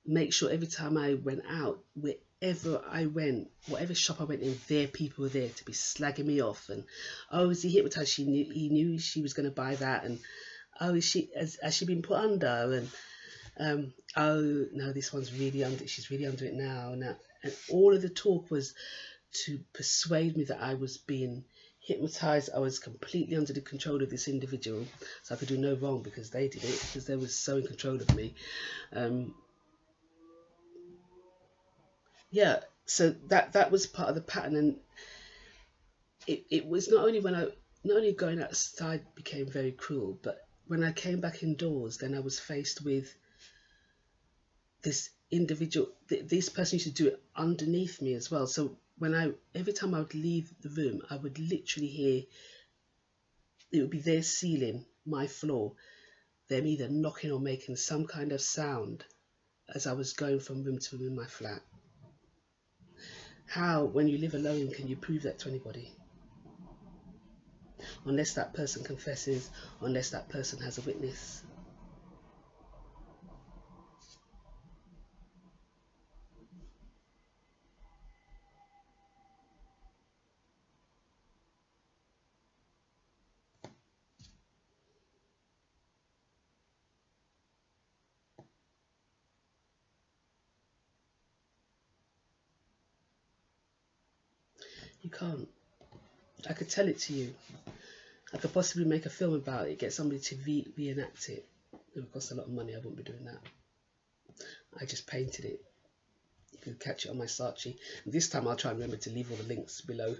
A: make sure every time I went out, wherever I went, whatever shop I went in, people were there to be slagging me off. And, oh, is he hypnotized? He knew she was going to buy that. And, oh, has she been put under? And, oh, no, this one's really under, she's really under it now. And all of the talk was to persuade me that I was being hypnotized. I was completely under the control of this individual, so I could do no wrong because they did it, because they were so in control of me. Yeah, so that was part of the pattern, and it was not only going outside became very cruel, but when I came back indoors, then I was faced with this individual. This person used to do it underneath me as well. So every time I would leave the room, I would literally hear, it would be their ceiling, my floor, them either knocking or making some kind of sound as I was going from room to room in my flat. How, when you live alone, can you prove that to anybody? Unless that person confesses, unless that person has a witness. You can't. I could tell it to you. I could possibly make a film about it, get somebody to reenact it. It would cost a lot of money. I wouldn't be doing that. I just painted it. You can catch it on my Saatchi. This time I'll try and remember to leave all the links below.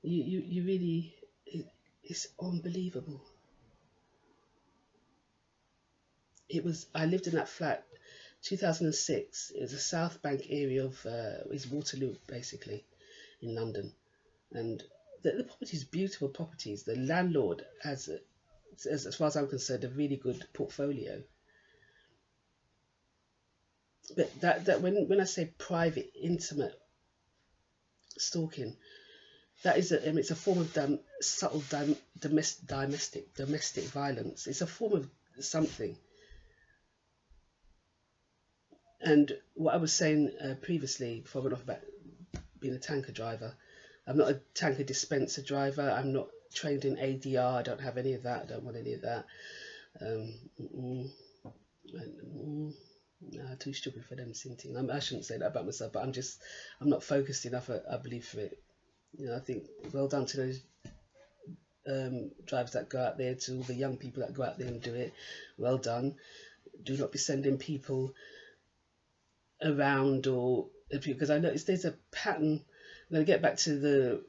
A: You really, it's unbelievable. I lived in that flat 2006. It was a South Bank area of it's Waterloo basically in London, and the property is beautiful properties. The landlord has, as far as I'm concerned, a really good portfolio. But that when I say private, intimate stalking, that is it's a form of subtle domestic violence. It's a form of something. And what I was saying previously, before I went off about being a tanker driver, I'm not a tanker dispenser driver. I'm not trained in ADR. I don't have any of that. I don't want any of that. Nah, too stupid for them sinting. I shouldn't say that about myself, but I'm not focused enough, I believe, for it. You know, I think well done to those drivers that go out there, to all the young people that go out there and do it. Well done. Do not be sending people around, or because I noticed there's a pattern. I'm going to get back to the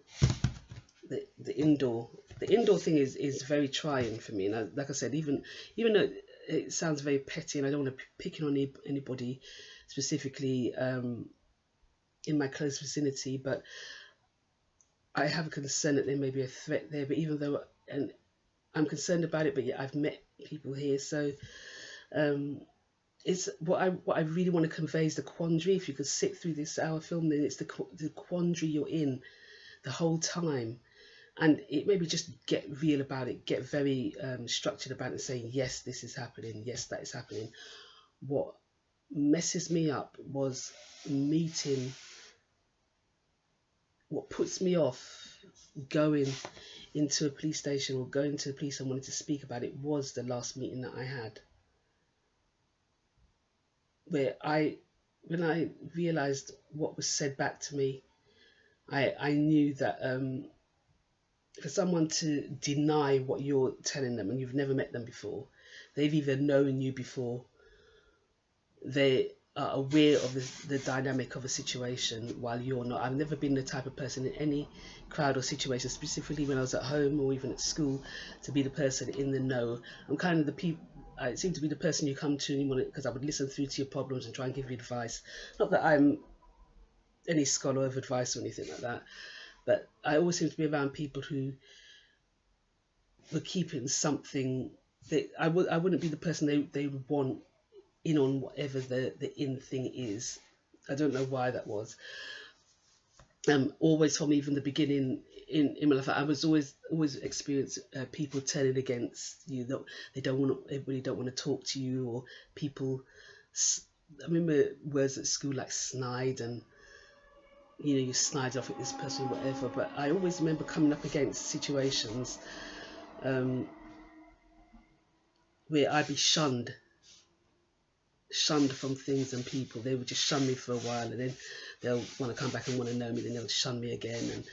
A: indoor. The indoor thing is very trying for me. And like I said, even though it sounds very petty, and I don't want to pick on anybody specifically in my close vicinity, but I have a concern that there may be a threat there. But even though, and I'm concerned about it, but yet I've met people here, so it's what I really want to convey is the quandary. If you could sit through this hour film, then it's the quandary you're in the whole time. And it maybe just get real about it, get very structured about it, and saying, yes, this is happening, yes, that is happening. What messes me up was meeting, what puts me off going into a police station or going to the police and wanting to speak about it was the last meeting that I had. Where when I realised what was said back to me, I knew that for someone to deny what you're telling them, and you've never met them before, they've either known you before, they are aware of the dynamic of a situation while you're not. I've never been the type of person in any crowd or situation, specifically when I was at home or even at school, to be the person in the know. I'm kind of the people, I seem to be the person you come to because I would listen through to your problems and try and give you advice. Not that I'm any scholar of advice or anything like that, but I always seem to be around people who were keeping something. I wouldn't be the person they would want in on whatever the in thing is. I don't know why that was. Always from even the beginning in my life, I was always experienced people turning against you. That everybody don't want to talk to you, or people. I remember words at school like snide, and you snide off at this person, whatever. But I always remember coming up against situations where I'd be shunned from things and people. They would just shun me for a while, and then they'll want to come back and want to know me, then they'll shun me again. And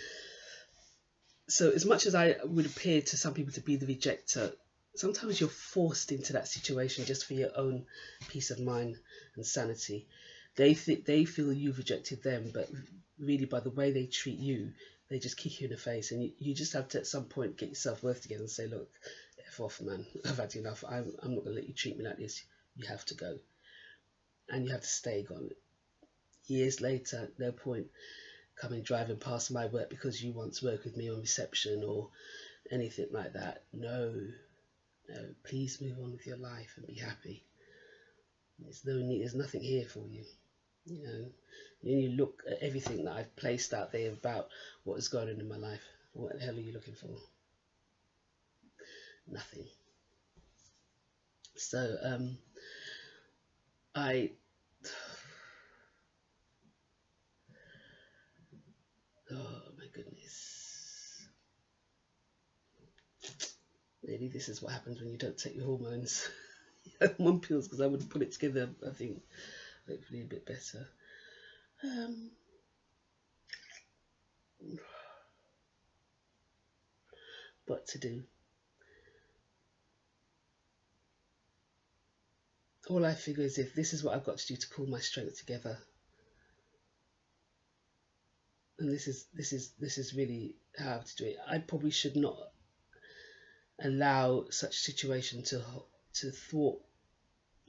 A: so as much as I would appear to some people to be the rejecter, sometimes you're forced into that situation just for your own peace of mind and sanity. They feel you've rejected them, but really by the way they treat you, they just kick you in the face, and you just have to at some point get your self-worth together and say, look, F off, man, I've had enough. I'm not going to let you treat me like this. You have to go. And you have to stay gone. Years later, no point coming driving past my work because you once worked with me on reception or anything like that. No, please move on with your life and be happy. There's no need, there's nothing here for you. You look at everything that I've placed out there about what is going on in my life. What the hell are you looking for? Nothing. So oh my goodness. Maybe this is what happens when you don't take your hormones. Hormone pills, because I would put it together, I think, hopefully a bit better. Um, what to do? All I figure is if this is what I've got to do to pull my strength together, and this is really how I have to do it. I probably should not allow such situation to thwart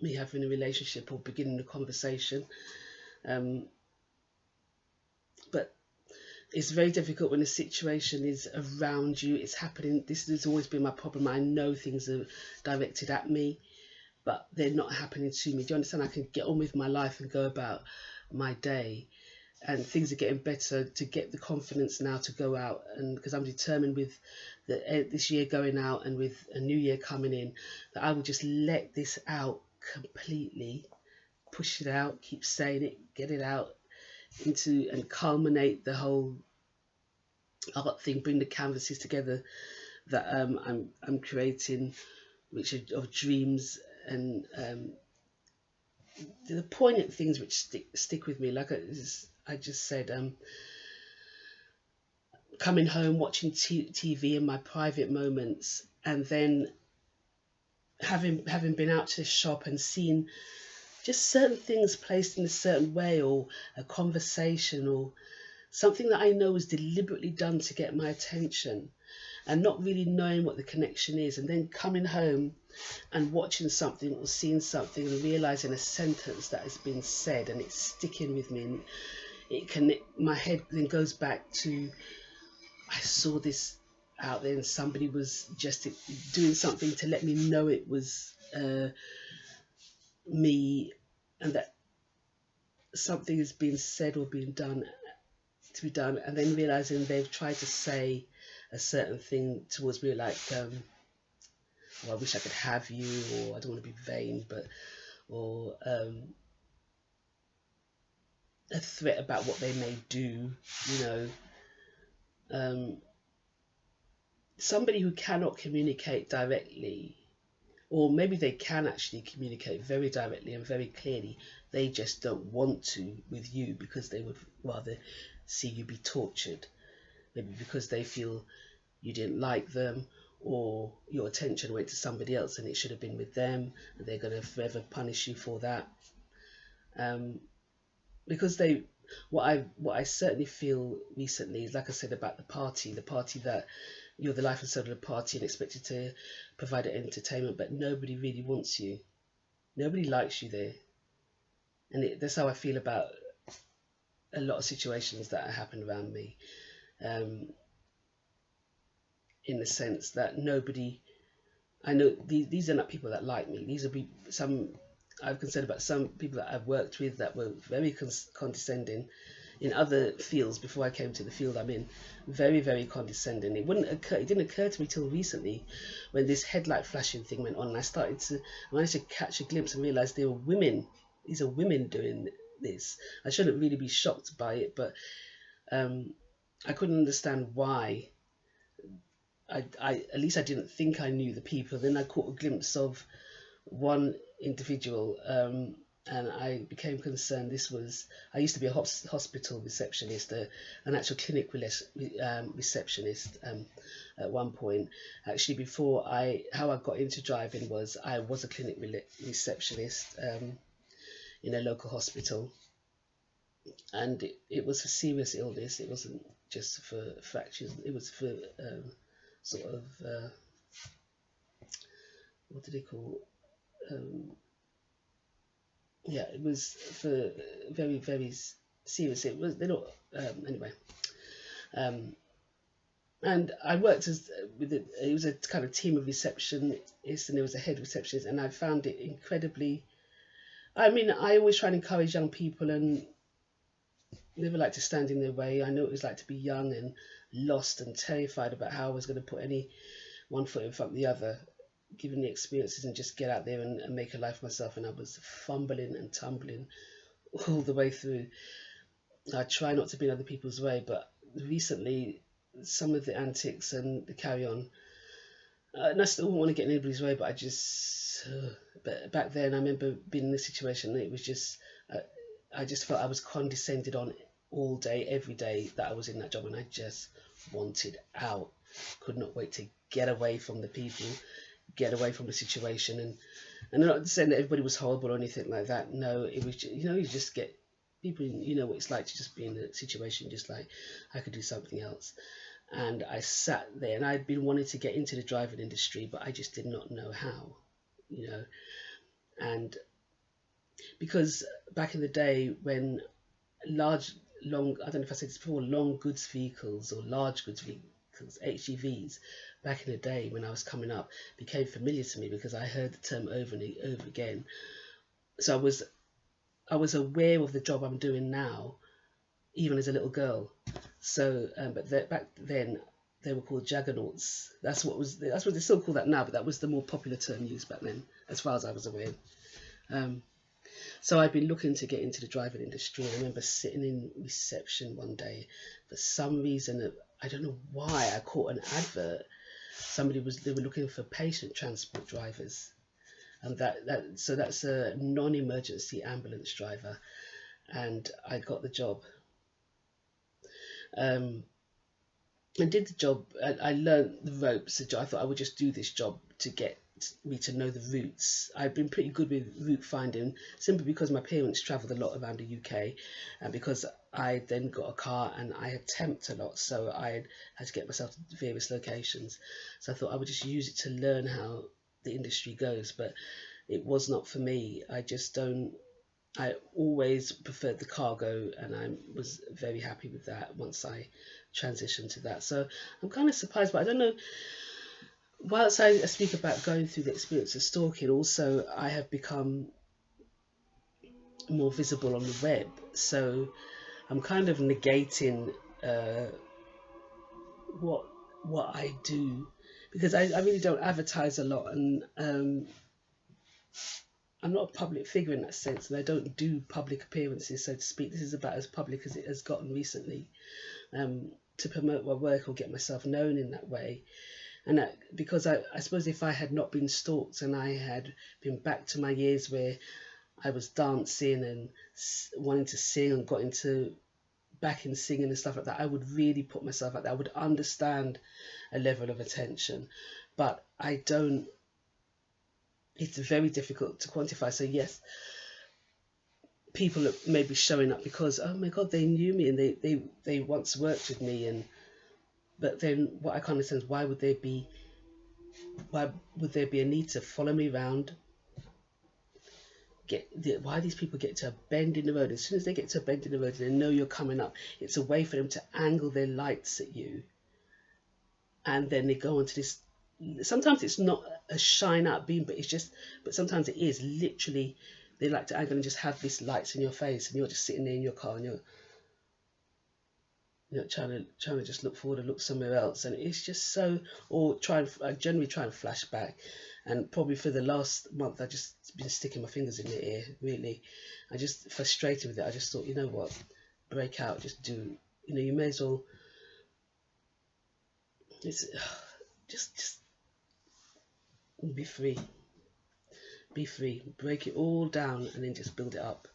A: me having a relationship or beginning a conversation. But it's very difficult when a situation is around you, it's happening. This has always been my problem. I know things are directed at me, but they're not happening to me. Do you understand? I can get on with my life and go about my day, and things are getting better, to get the confidence now to go out, and because I'm determined with this year going out and with a new year coming in, that I will just let this out completely, push it out, keep saying it, get it out into and culminate the whole art thing, bring the canvases together that I'm creating, which are of dreams and the poignant things which stick with me. Like I just said, coming home, watching TV in my private moments, and then having been out to the shop and seen just certain things placed in a certain way, or a conversation, or something that I know was deliberately done to get my attention, and not really knowing what the connection is, and then coming home and watching something or seeing something and realizing a sentence that has been said and it's sticking with me, and my head then goes back to, I saw this out there and somebody was just doing something to let me know it was me, and that something is being said or being done to be done, and then realizing they've tried to say a certain thing towards me, like oh, I wish I could have you, or I don't want to be vain, but, or a threat about what they may do, you know. Somebody who cannot communicate directly, or maybe they can actually communicate very directly and very clearly, they just don't want to with you because they would rather see you be tortured, maybe because they feel you didn't like them, or your attention went to somebody else and it should have been with them, and they're going to forever punish you for that. Because what I certainly feel recently is, like I said about the party that you're the life and soul of the party and expected to provide entertainment, but nobody really wants you, nobody likes you there, and that's how I feel about a lot of situations that happen around me, in the sense that nobody, I know these are not people that like me. These are some I've considered about some people that I've worked with that were very condescending in other fields before I came to the field I'm in. Very, very condescending. It didn't occur to me till recently, when this headlight flashing thing went on, and I managed to catch a glimpse and realize they were women. These are women doing this. I shouldn't really be shocked by it, but I couldn't understand why. At least I didn't think I knew the people. Then I caught a glimpse of one individual, and I became concerned. I used to be a hospital receptionist, an actual clinic receptionist at one point. Actually, how I got into driving was I was a clinic receptionist in a local hospital, and it was for serious illness. It wasn't just for fractures. It was for sort of what do they call? Yeah, it was for very, very serious. They're not anyway. And I worked it was a kind of team of receptionists, and there was a head receptionist, and I found it incredibly. I mean, I always try and encourage young people, and never like to stand in their way. I know what it was like to be young and lost and terrified about how I was going to put any one foot in front of the other, given the experiences, and just get out there and make a life for myself. And I was fumbling and tumbling all the way through. I try not to be in other people's way, but recently some of the antics and the carry on, and I still don't want to get in anybody's way, but but back then I remember being in this situation, and it was just I just felt I was condescended on all day, every day that I was in that job, and I just wanted out. Could not wait to get away from the people, get away from the situation. And I'm not saying that everybody was horrible or anything like that. No, it was, you just get people, what it's like to just be in a situation just like, I could do something else. And I sat there, and I'd been wanting to get into the driving industry, but I just did not know how, and because back in the day when long, I don't know if I said this before, long goods vehicles or large goods vehicles, HGVs, back in the day when I was coming up, became familiar to me because I heard the term over and over again. So I was aware of the job I'm doing now, even as a little girl. So, but back then they were called juggernauts. That's what they still call that now, but that was the more popular term used back then, as far as I was aware. So I'd been looking to get into the driving industry. I remember sitting in reception one day. For some reason, I don't know why, I caught an advert. They were looking for patient transport drivers, and so that's a non-emergency ambulance driver, and I got the job. I did the job. I learned the ropes. I thought I would just do this job to get me to know the routes. I've been pretty good with route finding, simply because my parents travelled a lot around the UK, and because I then got a car and I had temped a lot, so I had to get myself to various locations. So I thought I would just use it to learn how the industry goes, but it was not for me. I always preferred the cargo, and I was very happy with that once I transitioned to that. So I'm kind of surprised, but I don't know. Whilst I speak about going through the experience of stalking, also I have become more visible on the web. So I'm kind of negating what I do, because I really don't advertise a lot, and I'm not a public figure in that sense, and I don't do public appearances, so to speak. This is about as public as it has gotten recently, to promote my work or get myself known in that way. And that, because I suppose if I had not been stalked and I had been back to my years where I was dancing and wanting to sing and got back in singing and stuff like that, I would really put myself out there. I would understand a level of attention, but I don't. It's very difficult to quantify. So yes, people may be showing up because, oh my God, they knew me and they once worked with me, but then what I can't understand is why would there be a need to follow me around? Why these people get to a bend in the road? As soon as they get to a bend in the road, they know you're coming up. It's a way for them to angle their lights at you, and then they go onto this. Sometimes it's not a shine out beam, but sometimes it is literally. They like to angle and just have these lights in your face, and you're just sitting there in your car, and you're trying to just look forward and look somewhere else, and it's just so. Or I generally try and flash back, and probably for the last month I just been sticking my fingers in the ear. Really, I just frustrated with it. I just thought, you know what, break out, just do. You may as well. It's just be free. Be free. Break it all down and then just build it up.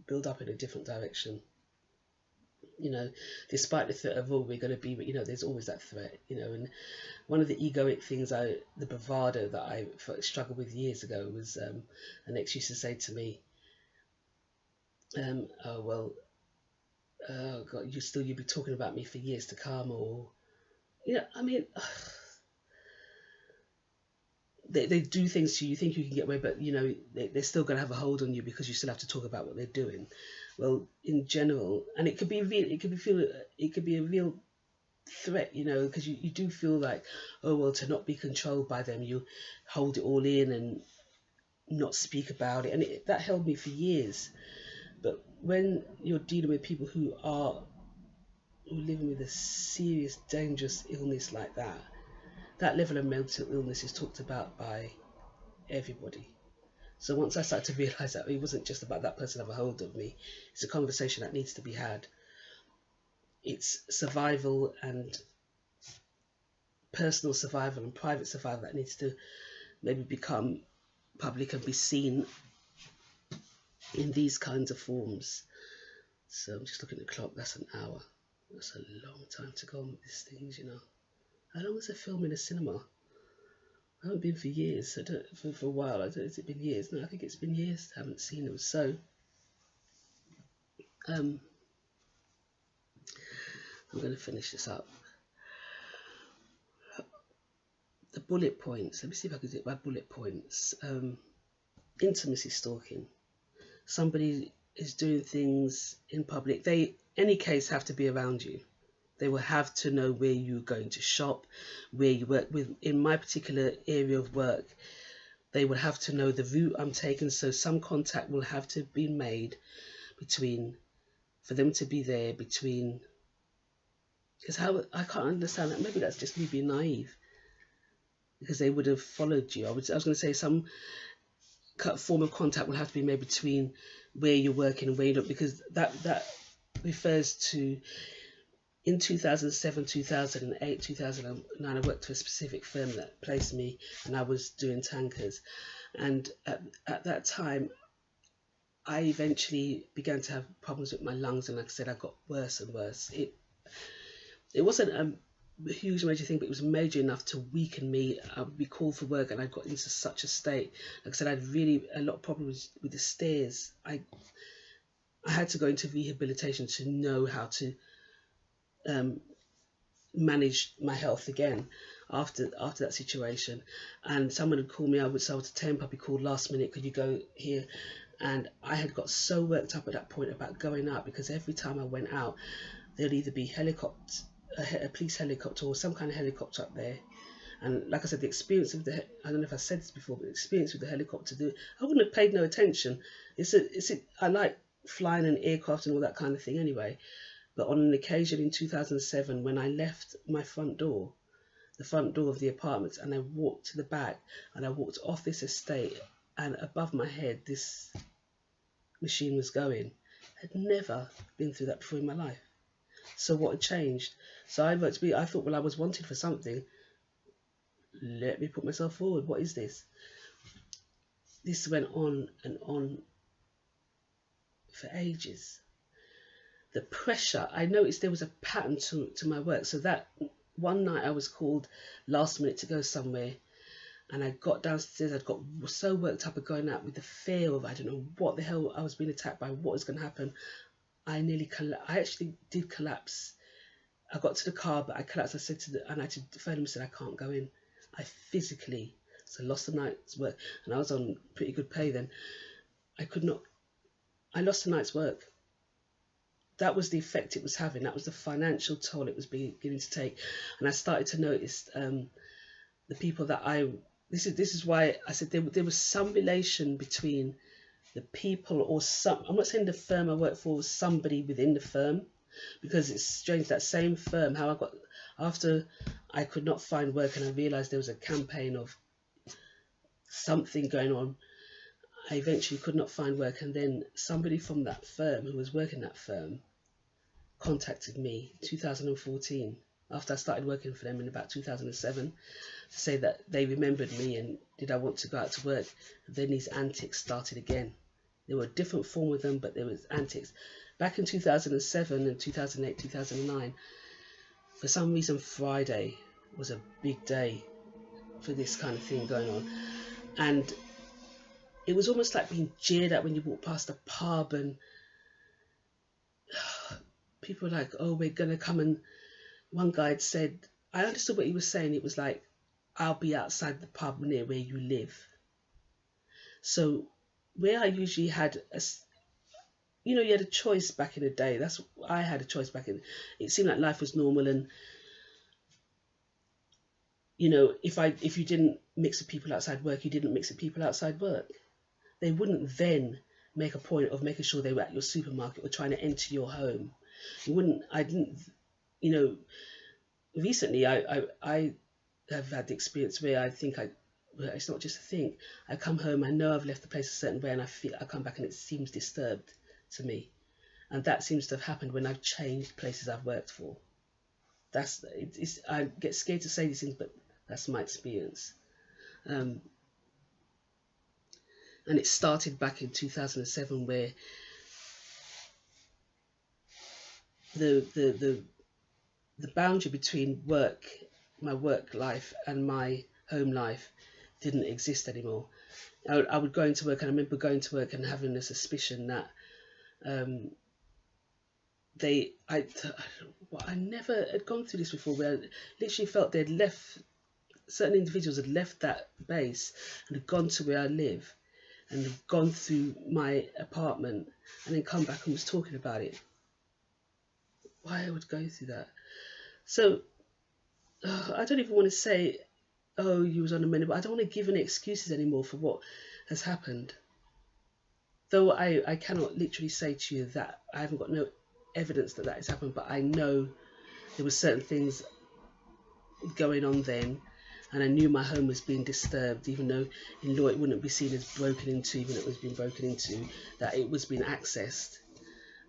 A: Build up in a different direction. Despite the threat of, oh, we're going to be, there's always that threat, and one of the egoic things, the bravado that I struggled with years ago was, an ex used to say to me, oh, well, oh God, you'll be talking about me for years to come, or, they do things to you, think you can get away, but they're still going to have a hold on you because you still have to talk about what they're doing. Well, in general, and it could be a real threat, because you do feel like, oh well, to not be controlled by them, you hold it all in and not speak about it, and that held me for years. But when you're dealing with people who are living with a serious, dangerous illness like that, that level of mental illness is talked about by everybody. So once I started to realise that it wasn't just about that person having a hold of me, it's a conversation that needs to be had. It's survival and personal survival and private survival that needs to maybe become public and be seen in these kinds of forms. So I'm just looking at the clock, that's an hour. That's a long time to go on with these things, you know. How long was a film in a cinema? I haven't been for years, I don't, for a while. Has it been years? No, I think it's been years I haven't seen them. So I'm going to finish this up. The bullet points. Let me see if I can do it by bullet points. Intimacy stalking. Somebody is doing things in public. They, any case, have to be around you. They will have to know where you're going to shop, where you work. With in my particular area of work, they would have to know the route I'm taking. So some contact will have to be made between, for them to be there between. Because how, I can't understand that. Maybe that's just me being naive. Because they would have followed you. I was going to say some form of contact will have to be made between where you're working and where you don't, because that refers to, in 2007, 2008, 2009, I worked for a specific firm that placed me, and I was doing tankers. And at that time, I eventually began to have problems with my lungs, and like I said, I got worse and worse. It wasn't a huge major thing, but it was major enough to weaken me. I would be called for work, and I got into such a state. Like I said, I had really a lot of problems with the stairs. I had to go into rehabilitation to know how to manage my health again after that situation. And someone had called me. I was a temp. I'd be called last minute. Could you go here? And I had got so worked up at that point about going out, because every time I went out, there'd either be a police helicopter or some kind of helicopter up there. And like I said, the experience of I don't know if I said this before, but the experience with the helicopter, I wouldn't have paid no attention. I like flying an aircraft and all that kind of thing anyway. But on an occasion in 2007, when I left my front door, the front door of the apartment, and I walked to the back, and I walked off this estate, and above my head, this machine was going. I'd never been through that before in my life. So what had changed? So I thought, well, I was wanted for something. Let me put myself forward. What is this? This went on and on for ages. The pressure, I noticed there was a pattern to my work. So that one night I was called last minute to go somewhere, and I got downstairs. I got so worked up at going out with the fear of, I don't know what the hell I was being attacked by, what was going to happen. I actually did collapse. I got to the car, but I collapsed. I said and I had to phone him and said, I can't go in. I physically, so lost the night's work, and I was on pretty good pay then. I lost the night's work. That was the effect it was having. That was the financial toll it was beginning to take. And I started to notice the people that this is why I said there was some relation between the people, or I'm not saying the firm I work for was somebody within the firm, because it's strange, that same firm, how I got, after I could not find work and I realised there was a campaign of something going on, I eventually could not find work, and then somebody from that firm who was working that firm contacted me in 2014 after I started working for them in about 2007 to say that they remembered me and did I want to go out to work. And then these antics started again. There were a different form of them, but there was antics. Back in 2007 and 2008, 2009, for some reason Friday was a big day for this kind of thing going on. And it was almost like being jeered at when you walk past a pub, and people were like, oh, we're going to come, and one guy had said, I understood what he was saying. It was like, I'll be outside the pub near where you live. So where I usually had you had a choice back in the day. I had a choice back in. It seemed like life was normal, and if you didn't mix with people outside work, you didn't mix with people outside work. They wouldn't then make a point of making sure they were at your supermarket or trying to enter your home. Recently I have had the experience where I think it's not just a thing. I come home, I know I've left the place a certain way, and I come back and it seems disturbed to me. And that seems to have happened when I've changed places I've worked for. I get scared to say these things, but that's my experience. And And it started back in 2007, where the boundary between my work life and my home life didn't exist anymore. I would go into work, and I remember going to work and having a suspicion that I never had gone through this before, where I literally felt they'd left, certain individuals had left that base and had gone to where I live and had gone through my apartment and then come back and was talking about it. Why I would go through that. So I don't even want to say, oh, you was on a minute, but I don't want to give any excuses anymore for what has happened. Though I cannot literally say to you that I haven't got no evidence that has happened, but I know there were certain things going on then, and I knew my home was being disturbed, even though in law it wouldn't be seen as broken into, even though it was being broken into, that it was being accessed,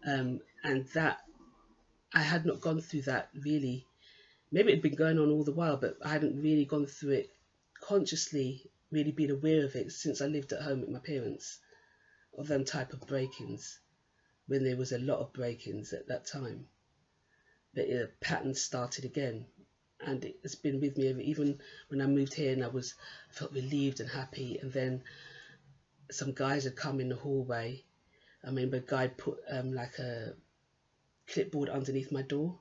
A: and that I had not gone through that really. Maybe it had been going on all the while, but I hadn't really gone through it consciously, really been aware of it since I lived at home with my parents, of them type of break-ins, when there was a lot of break-ins at that time. But the pattern started again, and it's been with me even when I moved here, and I felt relieved and happy. And then some guys had come in the hallway. I remember a guy put like a clipboard underneath my door,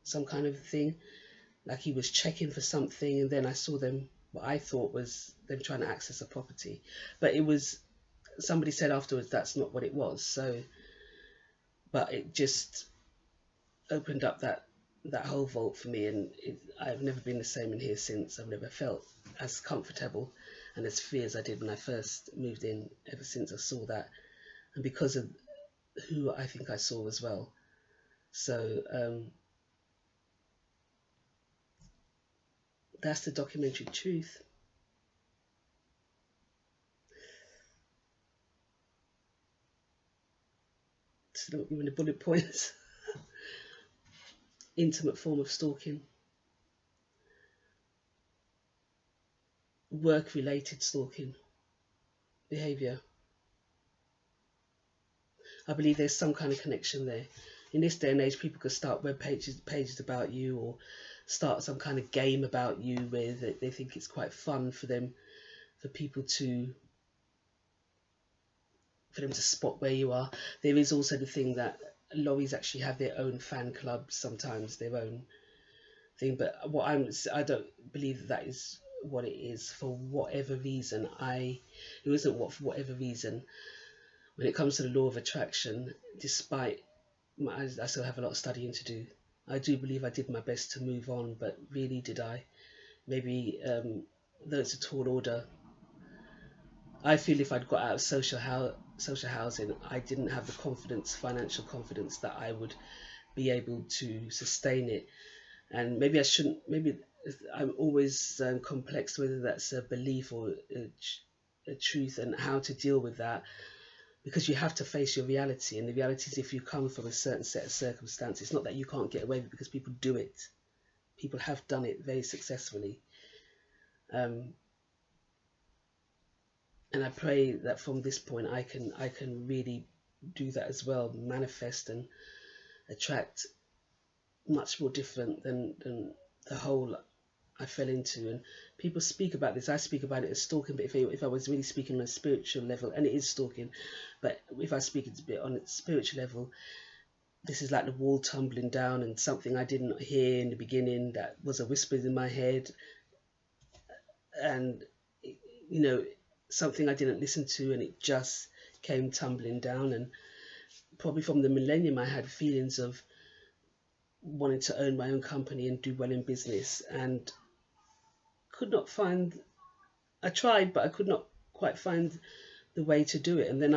A: some kind of thing, like he was checking for something, and then I saw them, what I thought was them trying to access a property, but it was, somebody said afterwards that's not what it was. So, but it just opened up that whole vault for me, and I've never been the same in here since. I've never felt as comfortable and as free as I did when I first moved in, ever since I saw that, and because of who I think I saw as well. So that's the documentary truth. So don't give me the bullet points. Intimate form of stalking. Work-related stalking behaviour. I believe there's some kind of connection there. In this day and age, people could start web pages about you, or start some kind of game about you where they think it's quite fun for people to spot where you are. There is also the thing that lorries actually have their own fan clubs, sometimes their own thing. But I don't believe that is what it is. For whatever reason, it isn't what for whatever reason. When it comes to the law of attraction, despite I still have a lot of studying to do. I do believe I did my best to move on, but really did I? Maybe though it's a tall order, I feel if I'd got out of social housing, I didn't have the confidence, financial confidence, that I would be able to sustain it. And maybe I shouldn't, maybe I'm always complex whether that's a belief or a truth, and how to deal with that. Because you have to face your reality, and the reality is if you come from a certain set of circumstances, it's not that you can't get away with it, because people do it. People have done it very successfully. And I pray that from this point I can really do that as well, manifest and attract much more different than the hole I fell into. And people speak about this. I speak about it as stalking, but if I was really speaking on a spiritual level, and it is stalking, but if I speak a bit on a spiritual level, this is like the wall tumbling down, and something I didn't hear in the beginning that was a whisper in my head, and something I didn't listen to, and it just came tumbling down. And probably from the Millennium, I had feelings of wanting to own my own company and do well in business, and could not find, I tried, but I could not quite find the way to do it. And then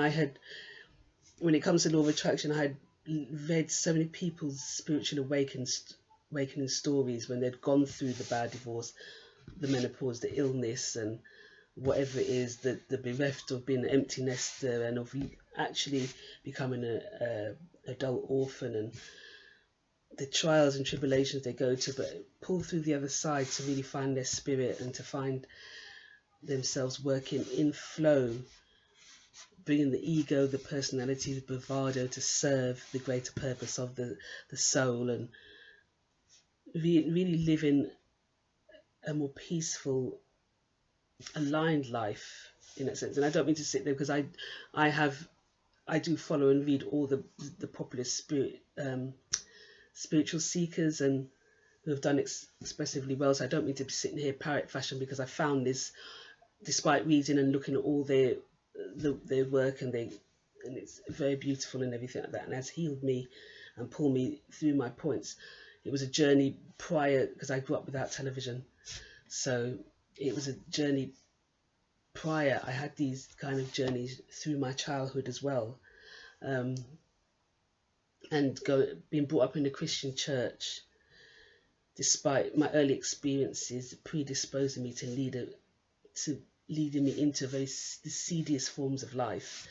A: when it comes to law of attraction, I had read so many people's spiritual awakening stories when they'd gone through the bad divorce, the menopause, the illness, and whatever it is, the bereft of being an empty nester, and of actually becoming an adult orphan, and the trials and tribulations they go to, but pull through the other side to really find their spirit and to find themselves working in flow bringing the ego, the personality, the bravado to serve the greater purpose of the soul, and really living a more peaceful, aligned life in that sense. And I don't mean to sit there, because I do follow and read all the popular spiritual seekers and who have done expressively well. So I don't mean to be sitting here parrot fashion, because I found this, despite reading and looking at all their work, and it's very beautiful and everything like that, and has healed me and pulled me through my points. It was a journey prior, because I grew up without television, so it was a journey prior. I had these kind of journeys through my childhood as well, and being brought up in a Christian church, despite my early experiences predisposing me to leading me into the seediest forms of life,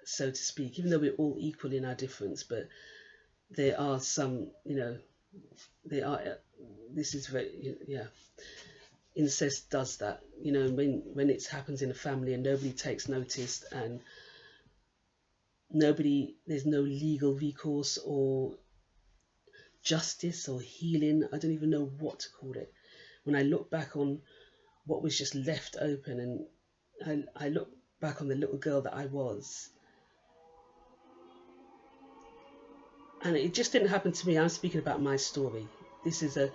A: so to speak, even though we're all equal in our difference. But there are some, this is very, incest does that, when it happens in a family and nobody takes notice, and there's no legal recourse or justice or healing. I don't even know what to call it. When I look back on what was just left open, and I look back on the little girl that I was, and it just didn't happen to me. I'm speaking about my story. This is I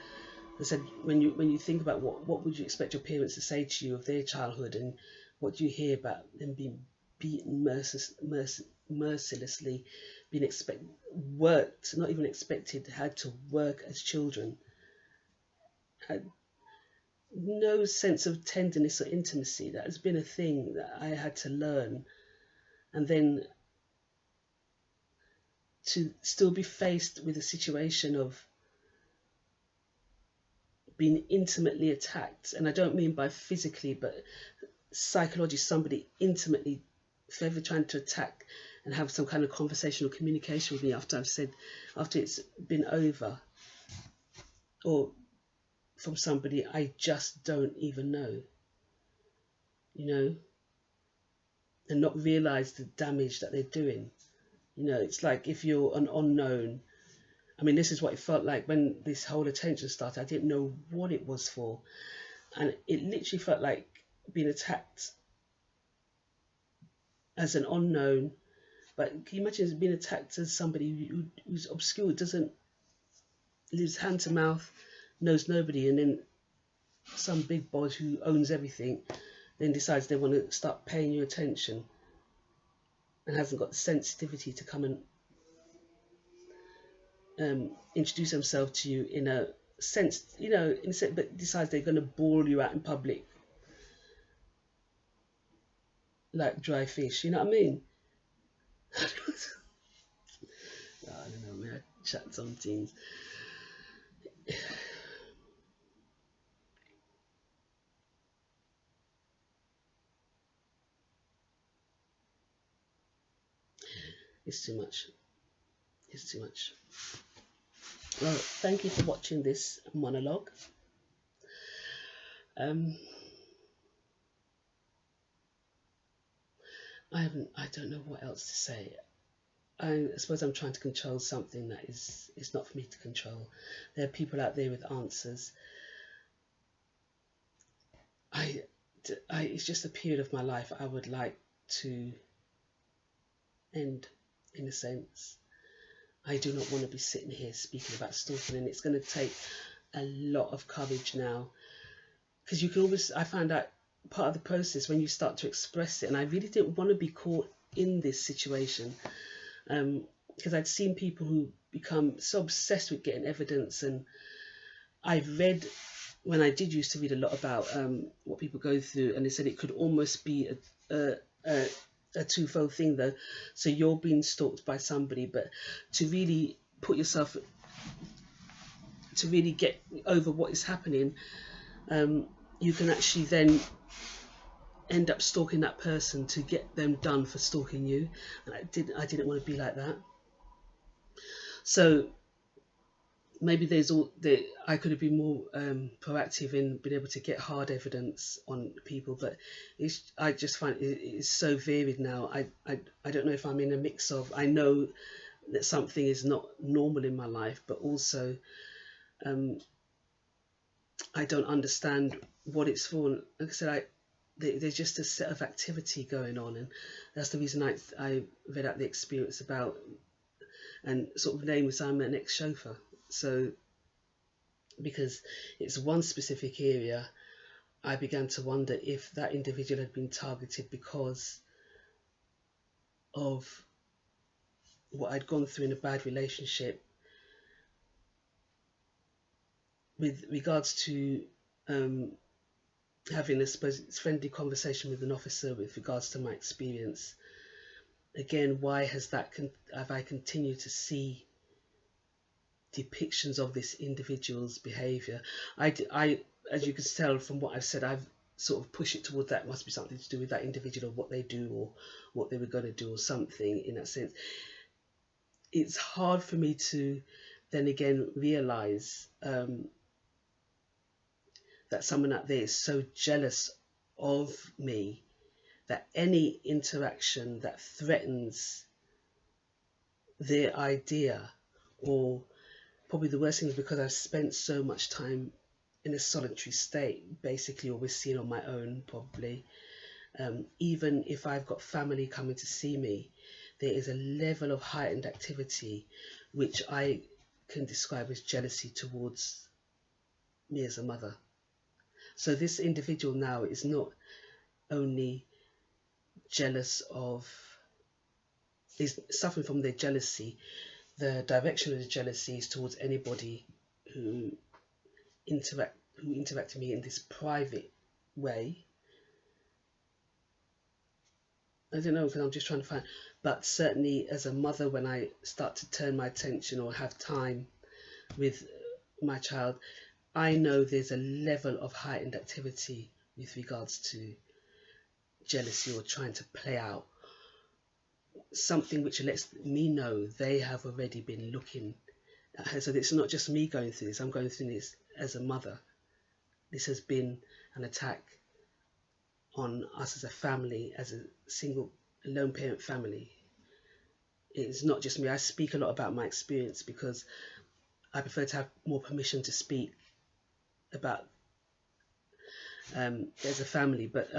A: said, when you think about what would you expect your parents to say to you of their childhood, and what do you hear about them being beaten mercilessly, being worked, not even expected, had to work as children, had no sense of tenderness or intimacy. That has been a thing that I had to learn, and then to still be faced with a situation of being intimately attacked. And I don't mean by physically, but psychologically, somebody intimately forever trying to attack and have some kind of conversational communication with me after it's been over, or from somebody I just don't even know, and not realize the damage that they're doing. It's like if you're an unknown. I mean, this is what it felt like when this whole attention started. I didn't know what it was for, and it literally felt like being attacked as an unknown. But can you imagine being attacked as somebody who's obscure, lives hand to mouth, knows nobody, and then some big boss who owns everything then decides they want to start paying you attention, and hasn't got the sensitivity to come and introduce themselves to you in a sense, but decides they're going to bawl you out in public like dry fish. You know what I mean? I don't know, man. I chat some things. It's too much. It's too much. Well, thank you for watching this monologue. I don't know what else to say. I suppose I'm trying to control something that is not for me to control. There are people out there with answers. It's just a period of my life I would like to end, in a sense. I do not want to be sitting here speaking about stalking, and it's going to take a lot of courage now, because you can always, I found out part of the process when you start to express it, and I really didn't want to be caught in this situation, because I'd seen people who become so obsessed with getting evidence. And I've read, when I did used to read a lot about what people go through, and they said it could almost be a twofold thing though. So you're being stalked by somebody, but to really put yourself, to really get over what is happening, you can actually then end up stalking that person to get them done for stalking you. And I didn't want to be like that. So maybe there's all that I could have been more proactive in being able to get hard evidence on people, but I just find it's so varied now. I don't know if I'm in a mix of, I know that something is not normal in my life, but also I don't understand what it's for. Like I said, there's just a set of activity going on, and that's the reason I read out the experience about, and sort of name was I'm an ex chauffeur. So because it's one specific area, I began to wonder if that individual had been targeted because of what I'd gone through in a bad relationship with regards to having a friendly conversation with an officer with regards to my experience. Again, why have I continued to see depictions of this individual's behaviour? I, as you can tell from what I've said, I've sort of pushed it towards that must be something to do with that individual, or what they do, or what they were going to do, or something in that sense. It's hard for me to then again realise that someone out there is so jealous of me that any interaction that threatens their idea, or probably the worst thing is because I've spent so much time in a solitary state, basically, or was seen on my own, probably. Even if I've got family coming to see me, there is a level of heightened activity which I can describe as jealousy towards me as a mother. So this individual now is not only jealous of, is suffering from their jealousy. The direction of the jealousy is towards anybody who interact with me in this private way. I don't know, because I'm just trying to find, but certainly as a mother, when I start to turn my attention or have time with my child, I know there's a level of heightened activity with regards to jealousy, or trying to play out something which lets me know they have already been looking at her. So it's not just me going through this, I'm going through this as a mother. This has been an attack on us as a family, as a single lone parent family. It's not just me. I speak a lot about my experience because I prefer to have more permission to speak about as a family, but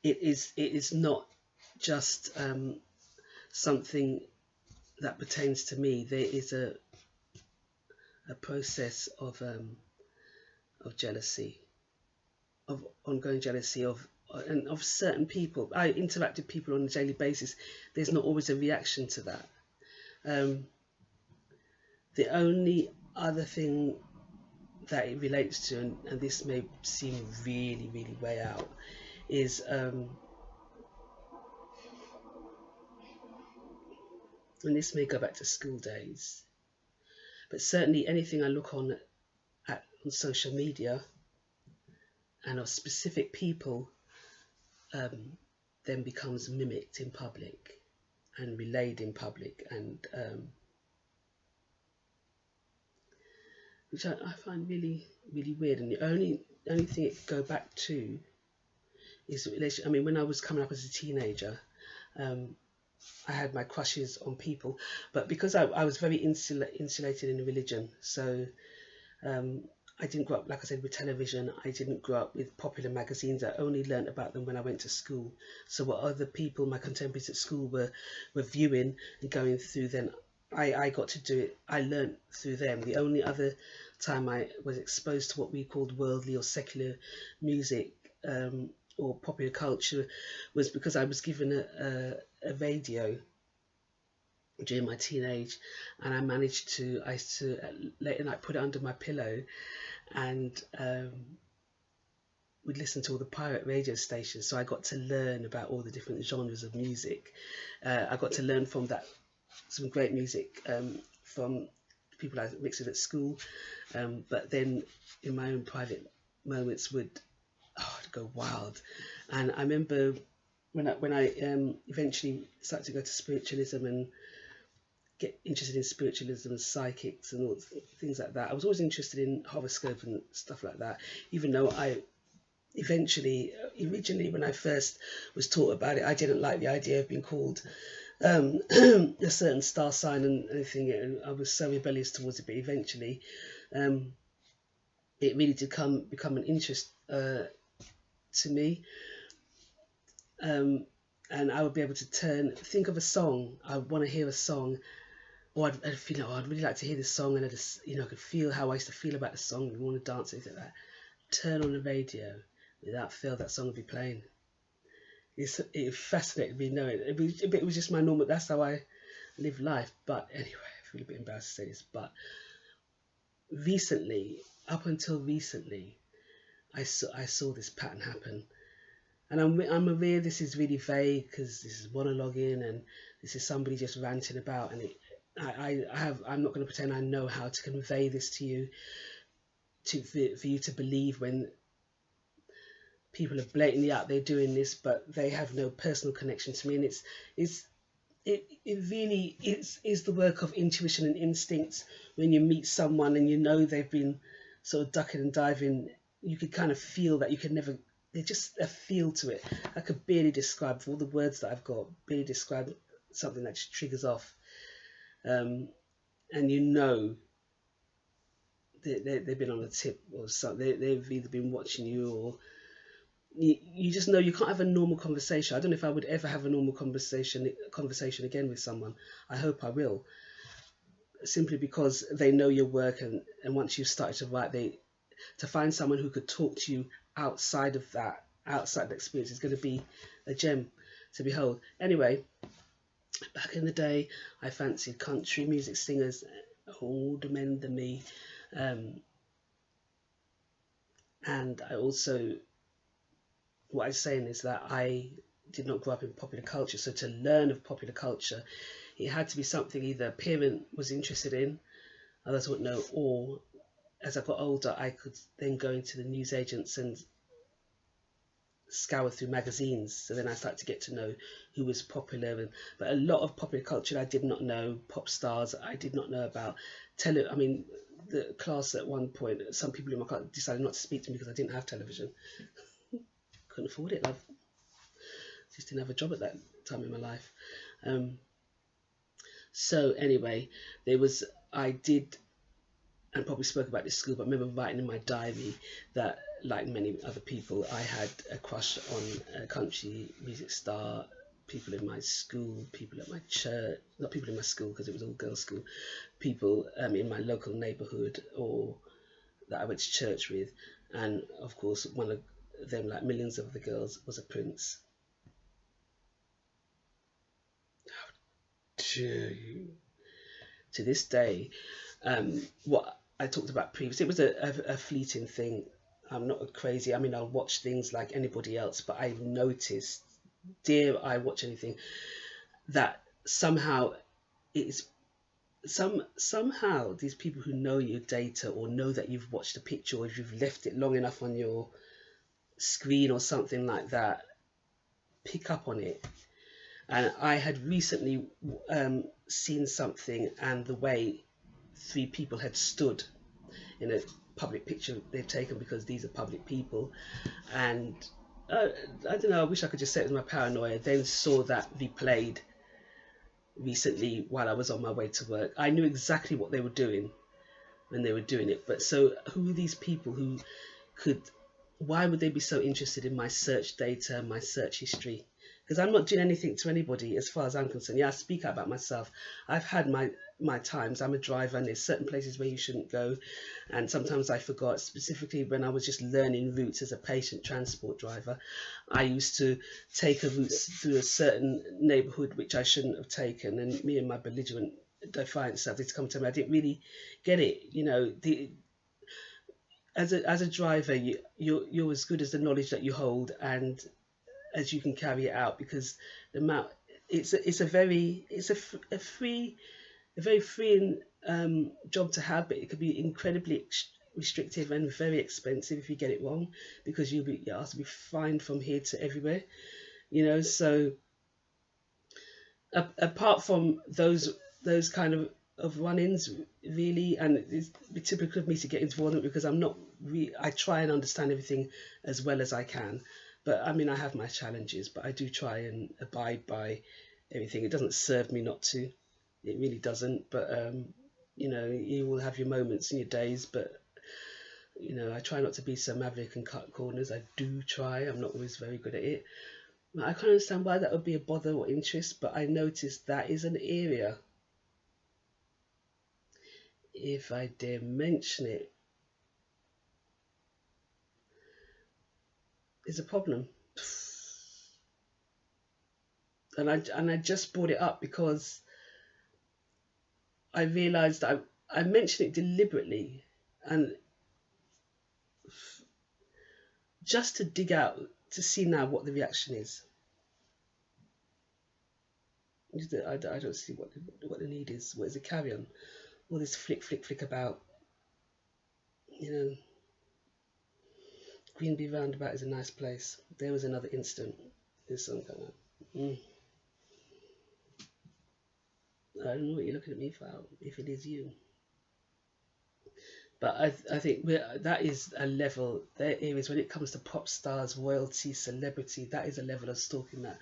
A: it is not just something that pertains to me. There is a process of jealousy, of ongoing jealousy of certain people. I interact with people on a daily basis. There's not always a reaction to that. The only other thing that it relates to, and this may seem really, really way out, is and this may go back to school days, but certainly anything I look on social media and of specific people then becomes mimicked in public and relayed in public, and which I find really, really weird. And the only thing it could go back to is, I mean, when I was coming up as a teenager, I had my crushes on people, but because I was very insulated in religion, so I didn't grow up, like I said, with television. I didn't grow up with popular magazines. I only learnt about them when I went to school. So what other people, my contemporaries at school, were viewing and going through, then I got to do it. I learnt through them. The only other time I was exposed to what we called worldly or secular music or popular culture was because I was given a radio during my teenage, and I used to late at night put it under my pillow, and would listen to all the pirate radio stations. So I got to learn about all the different genres of music. I got to learn from that some great music from people I mixed with at school, but then in my own private moments would go wild. And I remember when I eventually started to go to spiritualism and get interested in spiritualism and psychics and all things like that. I was always interested in horoscope and stuff like that, even though I originally when I first was taught about it, I didn't like the idea of being called a certain star sign and anything, and I was so rebellious towards it. But eventually it really did become an interest to me, and I would be able to think of a song. I want to hear a song, or I'd feel, oh, I'd really like to hear this song, and I just, I could feel how I used to feel about the song and want to dance, anything like that. Turn on the radio, without fail, that song would be playing. It fascinated me knowing it was just my normal. That's how I live life. But anyway, I feel a bit embarrassed to say this, but up until recently, I saw this pattern happen. And I'm aware this is really vague because this is monologuing and this is somebody just ranting about, and I'm not going to pretend I know how to convey this to you, for you to believe when people are blatantly out there doing this, but they have no personal connection to me. And it really is the work of intuition and instinct. When you meet someone and they've been sort of ducking and diving, you could kind of feel that there's just a feel to it. I could barely describe, for all the words that I've got, barely describe something that just triggers off. And they've been on a tip or something. They've either been watching you, or you just know you can't have a normal conversation. I don't know if I would ever have a normal conversation again with someone. I hope I will, simply because they know your work, and once you've started to write, to find someone who could talk to you outside the experience is going to be a gem to behold. Anyway, back in the day, I fancied country music singers, older men than me, and I also, what I'm saying is that I did not grow up in popular culture, so to learn of popular culture, it had to be something either a parent was interested in, others wouldn't know, or as I got older, I could then go into the newsagents and scour through magazines. So then I started to get to know who was popular, but a lot of popular culture I did not know. Pop stars I did not know about. The class at one point, some people in my class decided not to speak to me because I didn't have television. Couldn't afford it, love. Just didn't have a job at that time in my life. So anyway, I did, and probably spoke about this at school, but I remember writing in my diary that, like many other people, I had a crush on a country music star, people in my school, people at my church, not people in my school because it was all girls' school, people in my local neighbourhood or that I went to church with, and of course one of them, like millions of the girls, was a prince. How dare you? To this day, what I talked about previously, it was a fleeting thing. I'm not crazy. I mean, I'll watch things like anybody else, but I've noticed, dare I watch anything, that somehow somehow these people who know your data, or know that you've watched a picture, or if you've left it long enough on your screen or something like that, pick up on it. And I had recently seen something, and the way 3 people had stood in a public picture they've taken, because these are public people, and I don't know, I wish I could just say it was my paranoia, then saw that replayed recently while I was on my way to work. I knew exactly what they were doing when they were doing it, but so who are these people who why would they be so interested in my search data, my search history? Because I'm not doing anything to anybody as far as I'm concerned. Yeah, I speak out about myself. I've had my times. I'm a driver, and there's certain places where you shouldn't go, and sometimes I forgot, specifically when I was just learning routes as a patient transport driver. I used to take a route through a certain neighbourhood which I shouldn't have taken, and me and my belligerent defiant self had to come to me. I didn't really get it, as a driver, you're as good as the knowledge that you hold, and as you can carry it out, because the amount, it's a very freeing job to have, but it could be incredibly restrictive and very expensive if you get it wrong, because you're asked to be fined from here to everywhere, so apart from those those kind of run-ins really, and it's typical of me to get involved because I'm not I try and understand everything as well as I can, but I mean I have my challenges, but I do try and abide by everything. It doesn't serve me not to, it really doesn't, but you know, you will have your moments and your days, but you know, I try not to be so maverick and cut corners. I do try, I'm not always very good at it. I can't understand why that would be a bother or interest, but I noticed that is an area, if I dare mention it, is a problem. And I just brought it up because I realised that I mentioned it deliberately, and just to dig out to see now what the reaction is. I don't see what the need is. What is the carry on? All this flick about, you know. Greenby Roundabout is a nice place. There was another instant. There's some kind of. I don't know what you're looking at me for, if it is you. But I think that is a level, there is, when it comes to pop stars, royalty, celebrity, that is a level of stalking that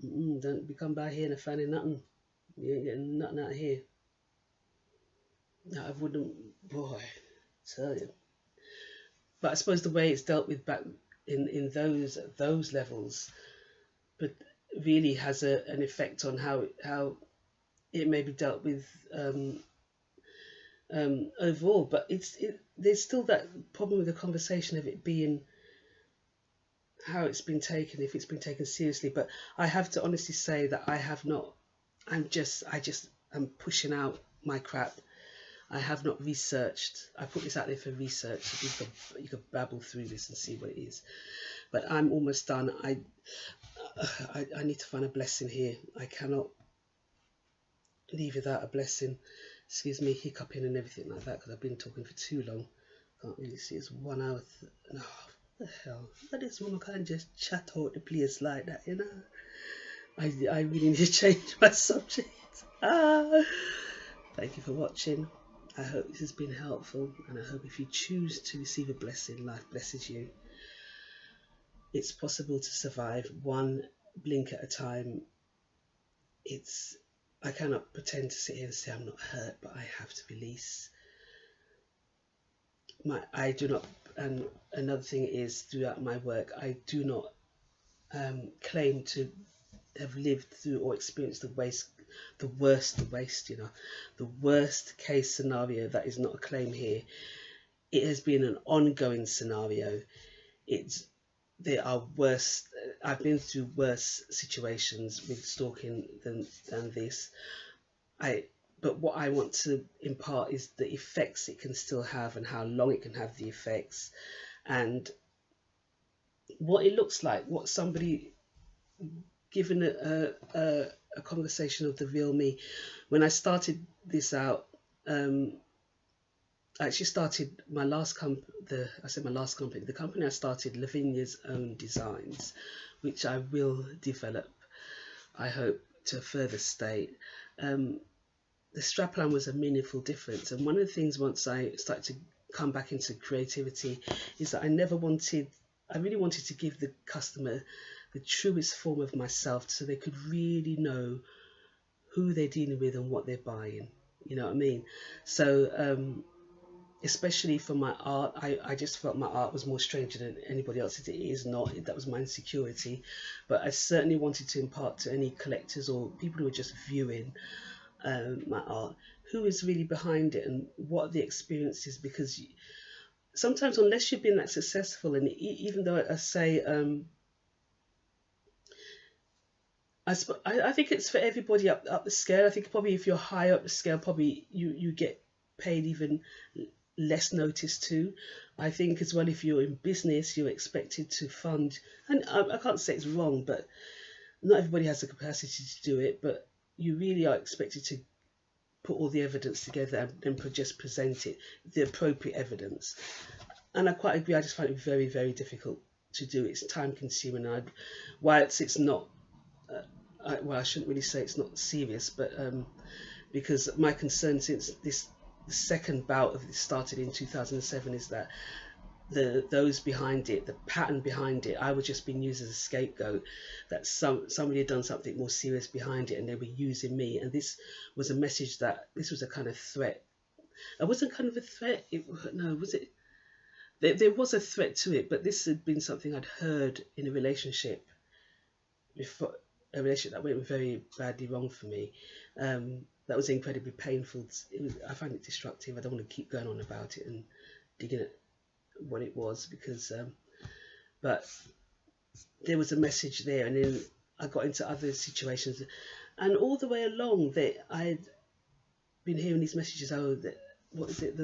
A: don't be come by here and finding nothing. You ain't getting nothing out of here. No, I wouldn't, boy, tell you. But I suppose the way it's dealt with back in those levels, but really has an effect on how it may be dealt with overall. But there's still that problem with the conversation of it being how it's been taken, if it's been taken seriously. But I have to honestly say that I have not. I'm pushing out my crap. I have not researched. I put this out there for research. You could babble through this and see what it is. But I'm almost done. I need to find a blessing here. I cannot leave without a blessing. Excuse me, hiccuping and everything like that, because I've been talking for too long. Can't really see. It's 1 hour. No, what the hell? But this woman can't just chat out the place like that, you know. I really need to change my subject. Thank you for watching. I hope this has been helpful, and I hope if you choose to receive a blessing, life blesses you. It's possible to survive one blink at a time. I cannot pretend to sit here and say I'm not hurt, but I have to release. I do not, and another thing is, throughout my work, I do not claim to have lived through or experienced the worst case scenario. That is not a claim here. It has been an ongoing scenario. There are worse. I've been through worse situations with stalking than this. But what I want to impart is the effects it can still have, and how long it can have the effects, and what it looks like. What somebody, given a conversation of the real me. When I started this out, I actually started my last company. The company I started, Lavinia's Own Designs, which I will develop, I hope, to a further state. The strapline was a meaningful difference, and one of the things, once I started to come back into creativity, is that I really wanted to give the customer the truest form of myself, so they could really know who they're dealing with and what they're buying. You know what I mean? So especially for my art, I just felt my art was more stranger than anybody else's. It is not. That was my insecurity. But I certainly wanted to impart to any collectors or people who are just viewing my art, who is really behind it and what the experience is. Because sometimes, unless you've been that successful, and even though I say, I think it's for everybody up the scale. I think probably if you're higher up the scale, probably you get paid even less notice too. I think as well, if you're in business, you're expected to fund, and I can't say it's wrong, but not everybody has the capacity to do it, but you really are expected to put all the evidence together and just present it, the appropriate evidence. And I quite agree, I just find it very, very difficult to do. It's time consuming, and whilst it's not, well, I shouldn't really say it's not serious, but because my concern since the second bout of this started in 2007 is that those behind it, the pattern behind it, I was just being used as a scapegoat, that somebody had done something more serious behind it and they were using me. And this was a message that this was a kind of threat. It wasn't kind of a threat. No, was it? There was a threat to it, but this had been something I'd heard in a relationship before, a relationship that went very badly wrong for me. That was incredibly painful. I find it destructive. I don't want to keep going on about it and digging at what it was, because but there was a message there, and then I got into other situations, and all the way along that I had been hearing these messages. Oh, what is it?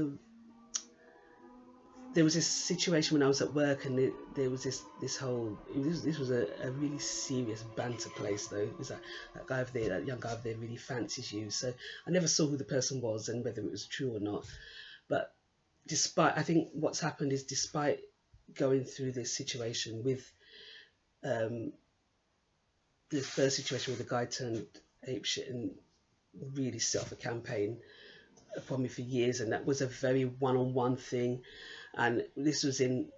A: There was this situation when I was at work, and there was this whole. This was a really serious banter place, though. It was that guy over there, that young guy over there, really fancies you. So I never saw who the person was and whether it was true or not. But I think what's happened is, despite going through this situation with the first situation where the guy turned apeshit and really set off a campaign upon me for years, and that was a very one-on-one thing. And this was in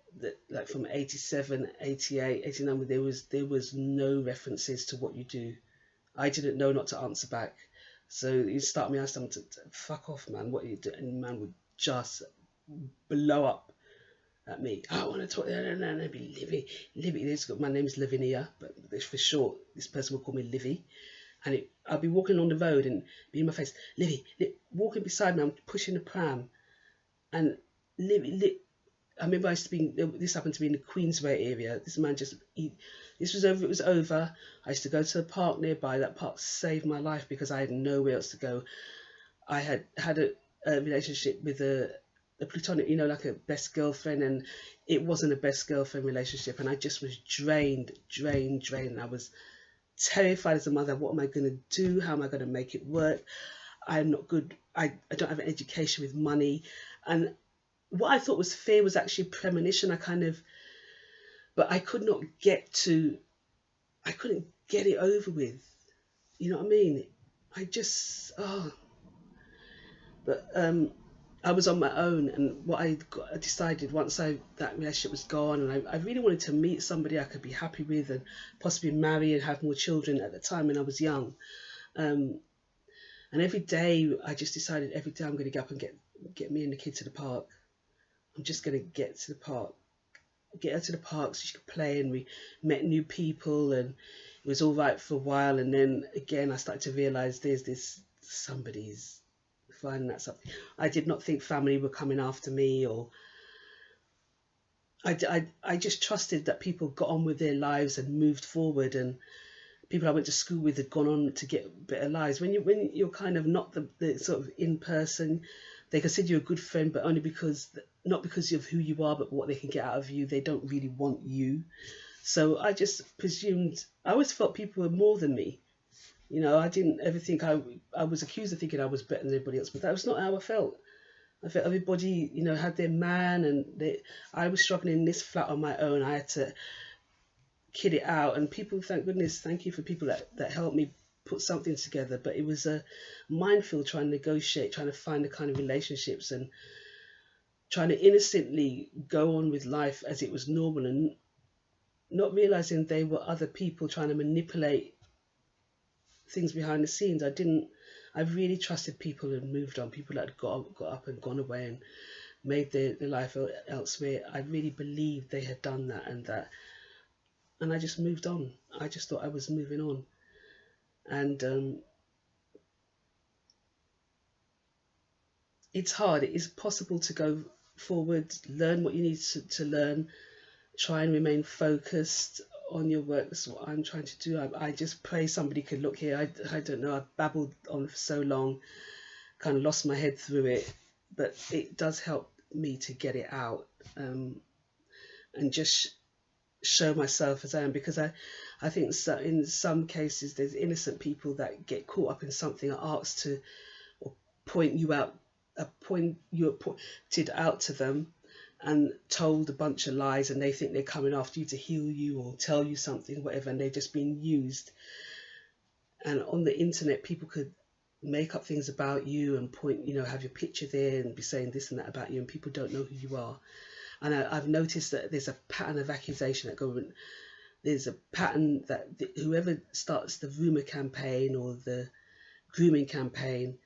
A: like from 87, 88, 89, there was no references to what you do. I didn't know not to answer back. So you start me asking to fuck off, man. What are you doing? And man would just blow up at me. I want to talk. No, be Livy. My name's Lavinia, but for short, this person will call me Livy. And I'll be walking along the road and be in my face, Livy, walking beside me. I'm pushing the pram, and Livy. I remember this happened to be in the Queensway area. This man this was over. It was over. I used to go to a park nearby. That park saved my life because I had nowhere else to go. I had a relationship with a platonic, like a best girlfriend, and it wasn't a best girlfriend relationship, and I just was drained. I was terrified as a mother. What am I going to do? How am I going to make it work? I'm not good. I don't have an education with money, and what I thought was fear was actually premonition. But I could not I couldn't get it over with. You know what I mean? But I was on my own, and what I decided once that relationship was gone, and I really wanted to meet somebody I could be happy with and possibly marry and have more children. At the time when I was young, and every day I just decided every day I'm going to get up and get me and the kid to the park. I'm just going to get her to the park so she could play, and we met new people, and it was all right for a while. And then again I started to realise there's somebody's finding that something. I did not think family were coming after me, or I just trusted that people got on with their lives and moved forward, and people I went to school with had gone on to get better lives. When you're kind of not the sort of in person, they consider you a good friend, but only not because of who you are, but what they can get out of you. They don't really want you. So I just presumed, I always felt people were more than me. I didn't ever think I was accused of thinking I was better than everybody else, but that was not how I felt. I felt everybody, had their man, and I was struggling in this flat on my own. I had to kid it out, and people, thank you for people that helped me put something together. But it was a minefield trying to negotiate, trying to find the kind of relationships, and trying to innocently go on with life as it was normal, and not realizing they were other people trying to manipulate things behind the scenes. I really trusted people and moved on, people that had got up and gone away and made their life elsewhere. I really believed they had done that, and I just moved on. I just thought I was moving on. And it's hard. It is possible to go forward, learn what you need to learn, try and remain focused on your work. That's what I'm trying to do. I just pray somebody could look here. I don't know. I've babbled on for so long, kind of lost my head through it, but it does help me to get it out, and just show myself as I am, because I think in some cases there's innocent people that get caught up in something, are asked to, or pointed out to them and told a bunch of lies, and they think they're coming after you to heal you or tell you something, whatever, and they're just being used. And on the internet, people could make up things about you and point, you know, have your picture there and be saying this and that about you, and people don't know who you are. And I've noticed that there's a pattern of accusation that going. There's a pattern that whoever starts the rumour campaign or the grooming campaign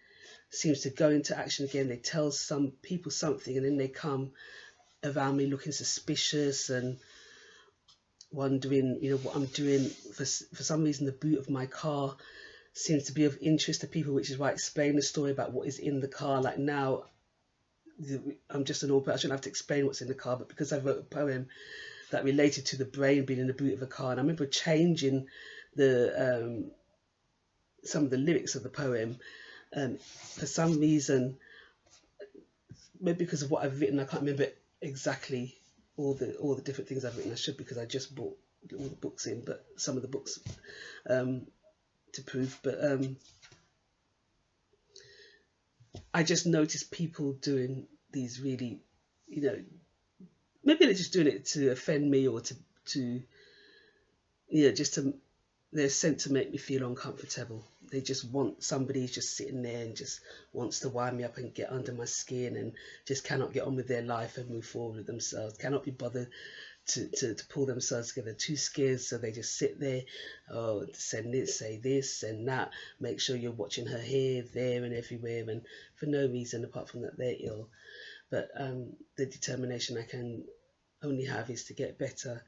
A: seems to go into action again. They tell some people something, and then they come around me looking suspicious and wondering, you know, what I'm doing. For some reason, the boot of my car seems to be of interest to people, which is why I explain the story about what is in the car. Like now, I'm just an old person. I shouldn't have to explain what's in the car, but because I wrote a poem that related to the brain being in the boot of a car, and I remember changing the some of the lyrics of the poem for some reason, maybe because of what I've written. I can't remember exactly all the different things I've written. I should, because I just bought all the books in, but some of the books to prove. But I just noticed people doing these really, you know, maybe they're just doing it to offend me or to you know, just to, they're sent to make me feel uncomfortable. They just want, somebody's just sitting there and just wants to wind me up and get under my skin, and just cannot get on with their life and move forward with themselves, cannot be bothered to pull themselves together, too scared, so they just sit there, oh, send this, say this and that, make sure you're watching her here, there and everywhere, and for no reason apart from that they're ill. But the determination I can only have is to get better,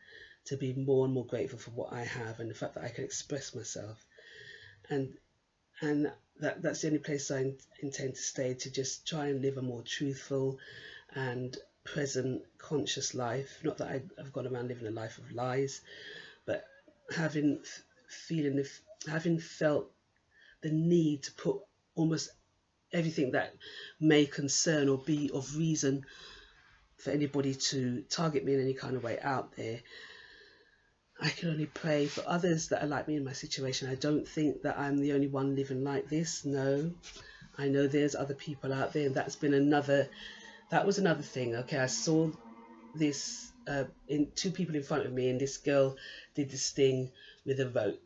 A: to be more and more grateful for what I have and the fact that I can express myself, and that's the only place I intend to stay, to just try and live a more truthful and present, conscious life. Not that I've gone around living a life of lies, but having felt the need to put almost everything that may concern or be of reason for anybody to target me in any kind of way out there. I can only pray for others that are like me in my situation. I don't think that I'm the only one living like this. No, I know there's other people out there, and that was another thing. Okay, I saw this in two people in front of me, and this girl did this thing with a rope,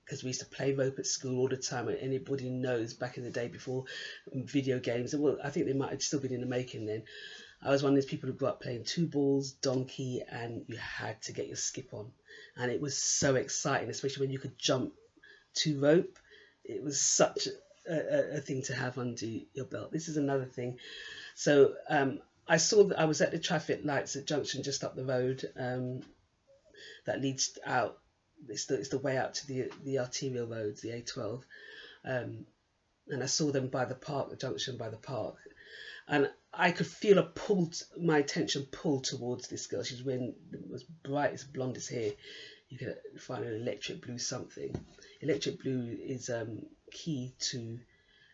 A: because we used to play rope at school all the time, and anybody knows back in the day before video games, and well, I think they might have still been in the making then, I was one of those people who grew up playing two balls, donkey, and you had to get your skip on. And it was so exciting, especially when you could jump to rope. It was such a thing to have under your belt. This is another thing. So I saw that I was at the traffic lights at junction just up the road that leads out. It's the way out to the arterial roads, the A12. And I saw them by the park, the junction by the park. And I could feel my attention pulled towards this girl. She's wearing the most brightest, blondest hair. You could find an electric blue something. Electric blue is key to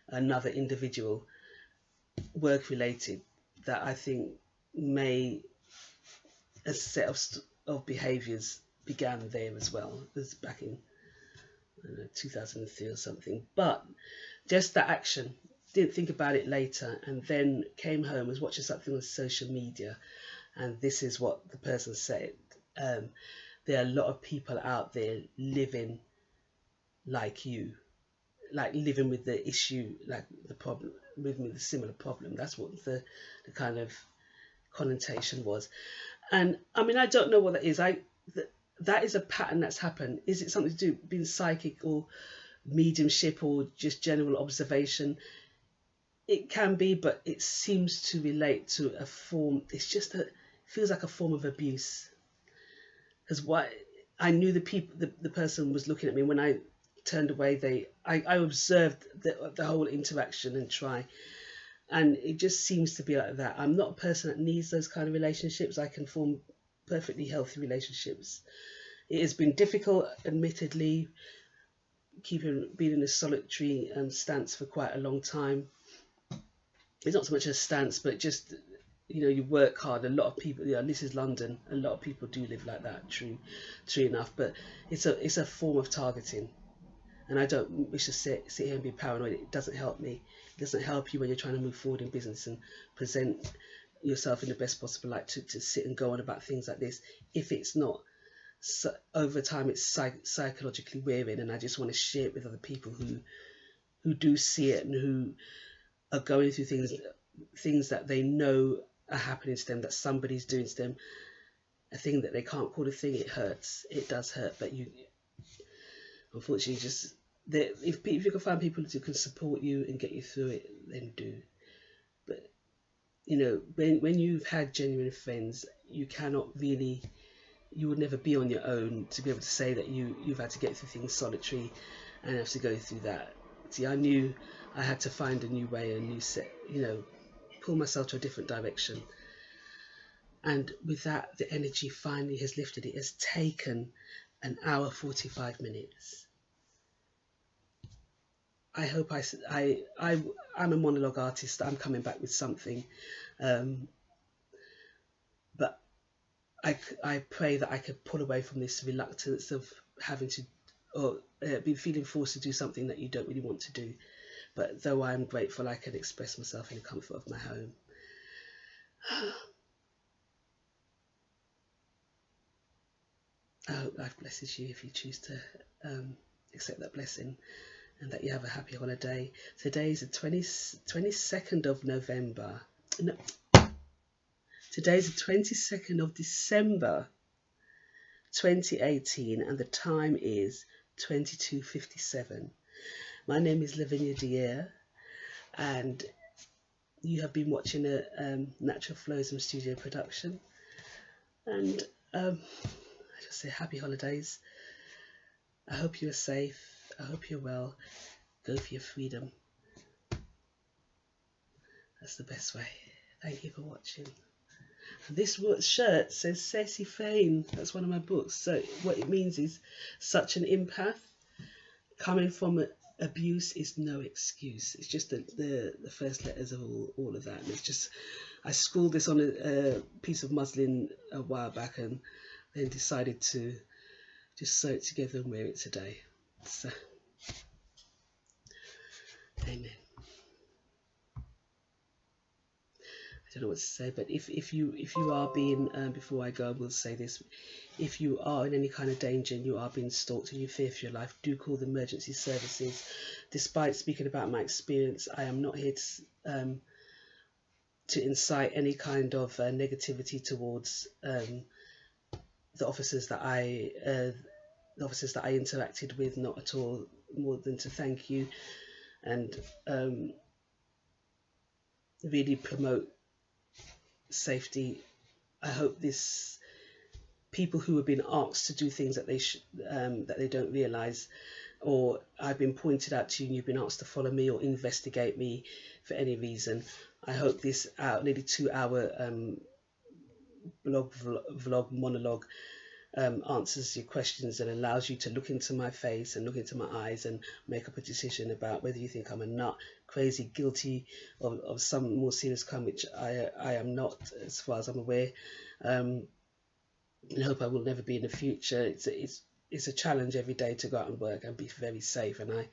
A: another individual, work-related, that I think a set of behaviours began there as well. It was back in 2003 or something. But just that action, didn't think about it later, and then came home, was watching something on social media, and this is what the person said. There are a lot of people out there living like you, like living with the issue, like the problem, living with a similar problem. That's what the kind of connotation was. And I mean, I don't know what that is. That is a pattern that's happened. Is it something to do with being psychic or mediumship or just general observation? It can be, but it seems to relate to a form. It's just it feels like a form of abuse. Because what I knew, the person was looking at me. When I turned away, I observed the whole interaction and try, and it just seems to be like that. I'm not a person that needs those kind of relationships. I can form perfectly healthy relationships. It has been difficult, admittedly, being in a solitary stance for quite a long time. It's not so much a stance, but just, you know, you work hard. A lot of people, this is London, a lot of people do live like that, true enough, but it's a form of targeting, and I don't wish to sit here and be paranoid. It doesn't help me. It doesn't help you when you're trying to move forward in business and present yourself in the best possible light, to sit and go on about things like this, if it's not, over time, it's psychologically wearing, and I just want to share it with other people who do see it and who are going through things that they know are happening to them, that somebody's doing to them, a thing that they can't call a thing. It hurts. It does hurt, but you, unfortunately, just if you can find people who can support you and get you through it, then do. But you know, when you've had genuine friends, you cannot really, you would never be on your own to be able to say that you've had to get through things solitary and have to go through that. See, I knew I had to find a new way, a new set, you know, pull myself to a different direction. And with that, the energy finally has lifted. It has taken an hour 45 minutes. I hope I'm a monologue artist. I'm coming back with something, but I pray that I could pull away from this reluctance of having to, or be feeling forced to do something that you don't really want to do. But though I'm grateful, I can express myself in the comfort of my home. I hope life blesses you if you choose to accept that blessing, and that you have a happy holiday. Today is the 22nd of November. No, today is the 22nd of December 2018, and the time is 22:57. My name is Lavinia Dier, and you have been watching a Natural Flowism studio production. And I just say happy holidays. I hope you are safe. I hope you're well. Go for your freedom. That's the best way. Thank you for watching. And this shirt says Ceci Fane. That's one of my books. So what it means is, such an empath coming from abuse is no excuse. It's just the first letters of all of that. And it's just, I scrawled this on a piece of muslin a while back, and then decided to just sew it together and wear it today. So, amen. I don't know what to say, but if you are being, before I go, I will say this: if you are in any kind of danger and you are being stalked and you fear for your life, do call the emergency services. Despite speaking about my experience, I am not here to incite any kind of negativity towards the officers that I interacted with. Not at all, more than to thank you and really promote safety. I hope this people who have been asked to do things that they don't realise, or I've been pointed out to you and you've been asked to follow me or investigate me for any reason, I hope this nearly 2-hour vlog monologue answers your questions and allows you to look into my face and look into my eyes and make up a decision about whether you think I'm a nut, crazy, guilty of some more serious crime, which I am not, as far as I'm aware. And hope I will never be in the future. It's a challenge every day to go out and work and be very safe, and I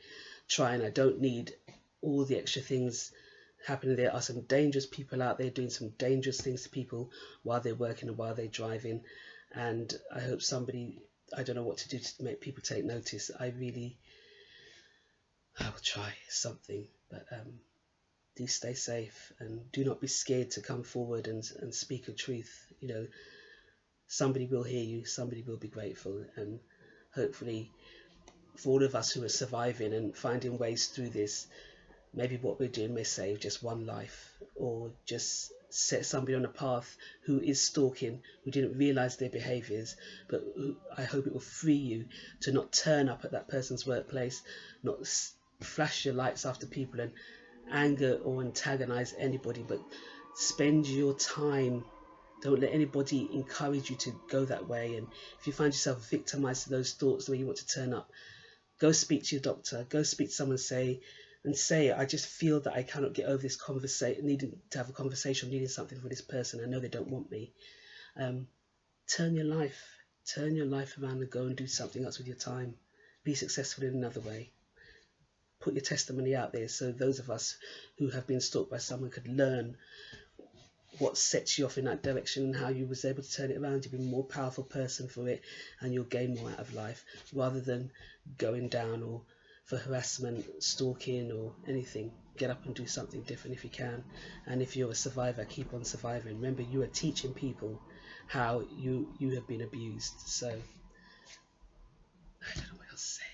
A: try, and I don't need all the extra things happening. There are some dangerous people out there doing some dangerous things to people while they're working and while they're driving. And I hope somebody, I don't know what to do to make people take notice. I will try something, but do stay safe and do not be scared to come forward and speak a truth. You know, somebody will hear you, somebody will be grateful, and hopefully for all of us who are surviving and finding ways through this, maybe what we're doing may save just one life, or just set somebody on a path who is stalking, who didn't realise their behaviours, but I hope it will free you to not turn up at that person's workplace, not flash your lights after people and anger or antagonise anybody, but spend your time. Don't let anybody encourage you to go that way. And if you find yourself victimised to those thoughts the way you want to turn up, go speak to your doctor, go speak to someone, say, I just feel that I cannot get over this conversation, needing to have a conversation, needing something for this person. I know they don't want me. Turn your life around and go and do something else with your time. Be successful in another way. Put your testimony out there so those of us who have been stalked by someone could learn what sets you off in that direction and how you was able to turn it around. You'll be a more powerful person for it, and you'll gain more out of life rather than going down or for harassment, stalking, or anything. Get up and do something different if you can. And if you're a survivor, keep on surviving. Remember, you are teaching people how you have been abused. So I don't know what else to say.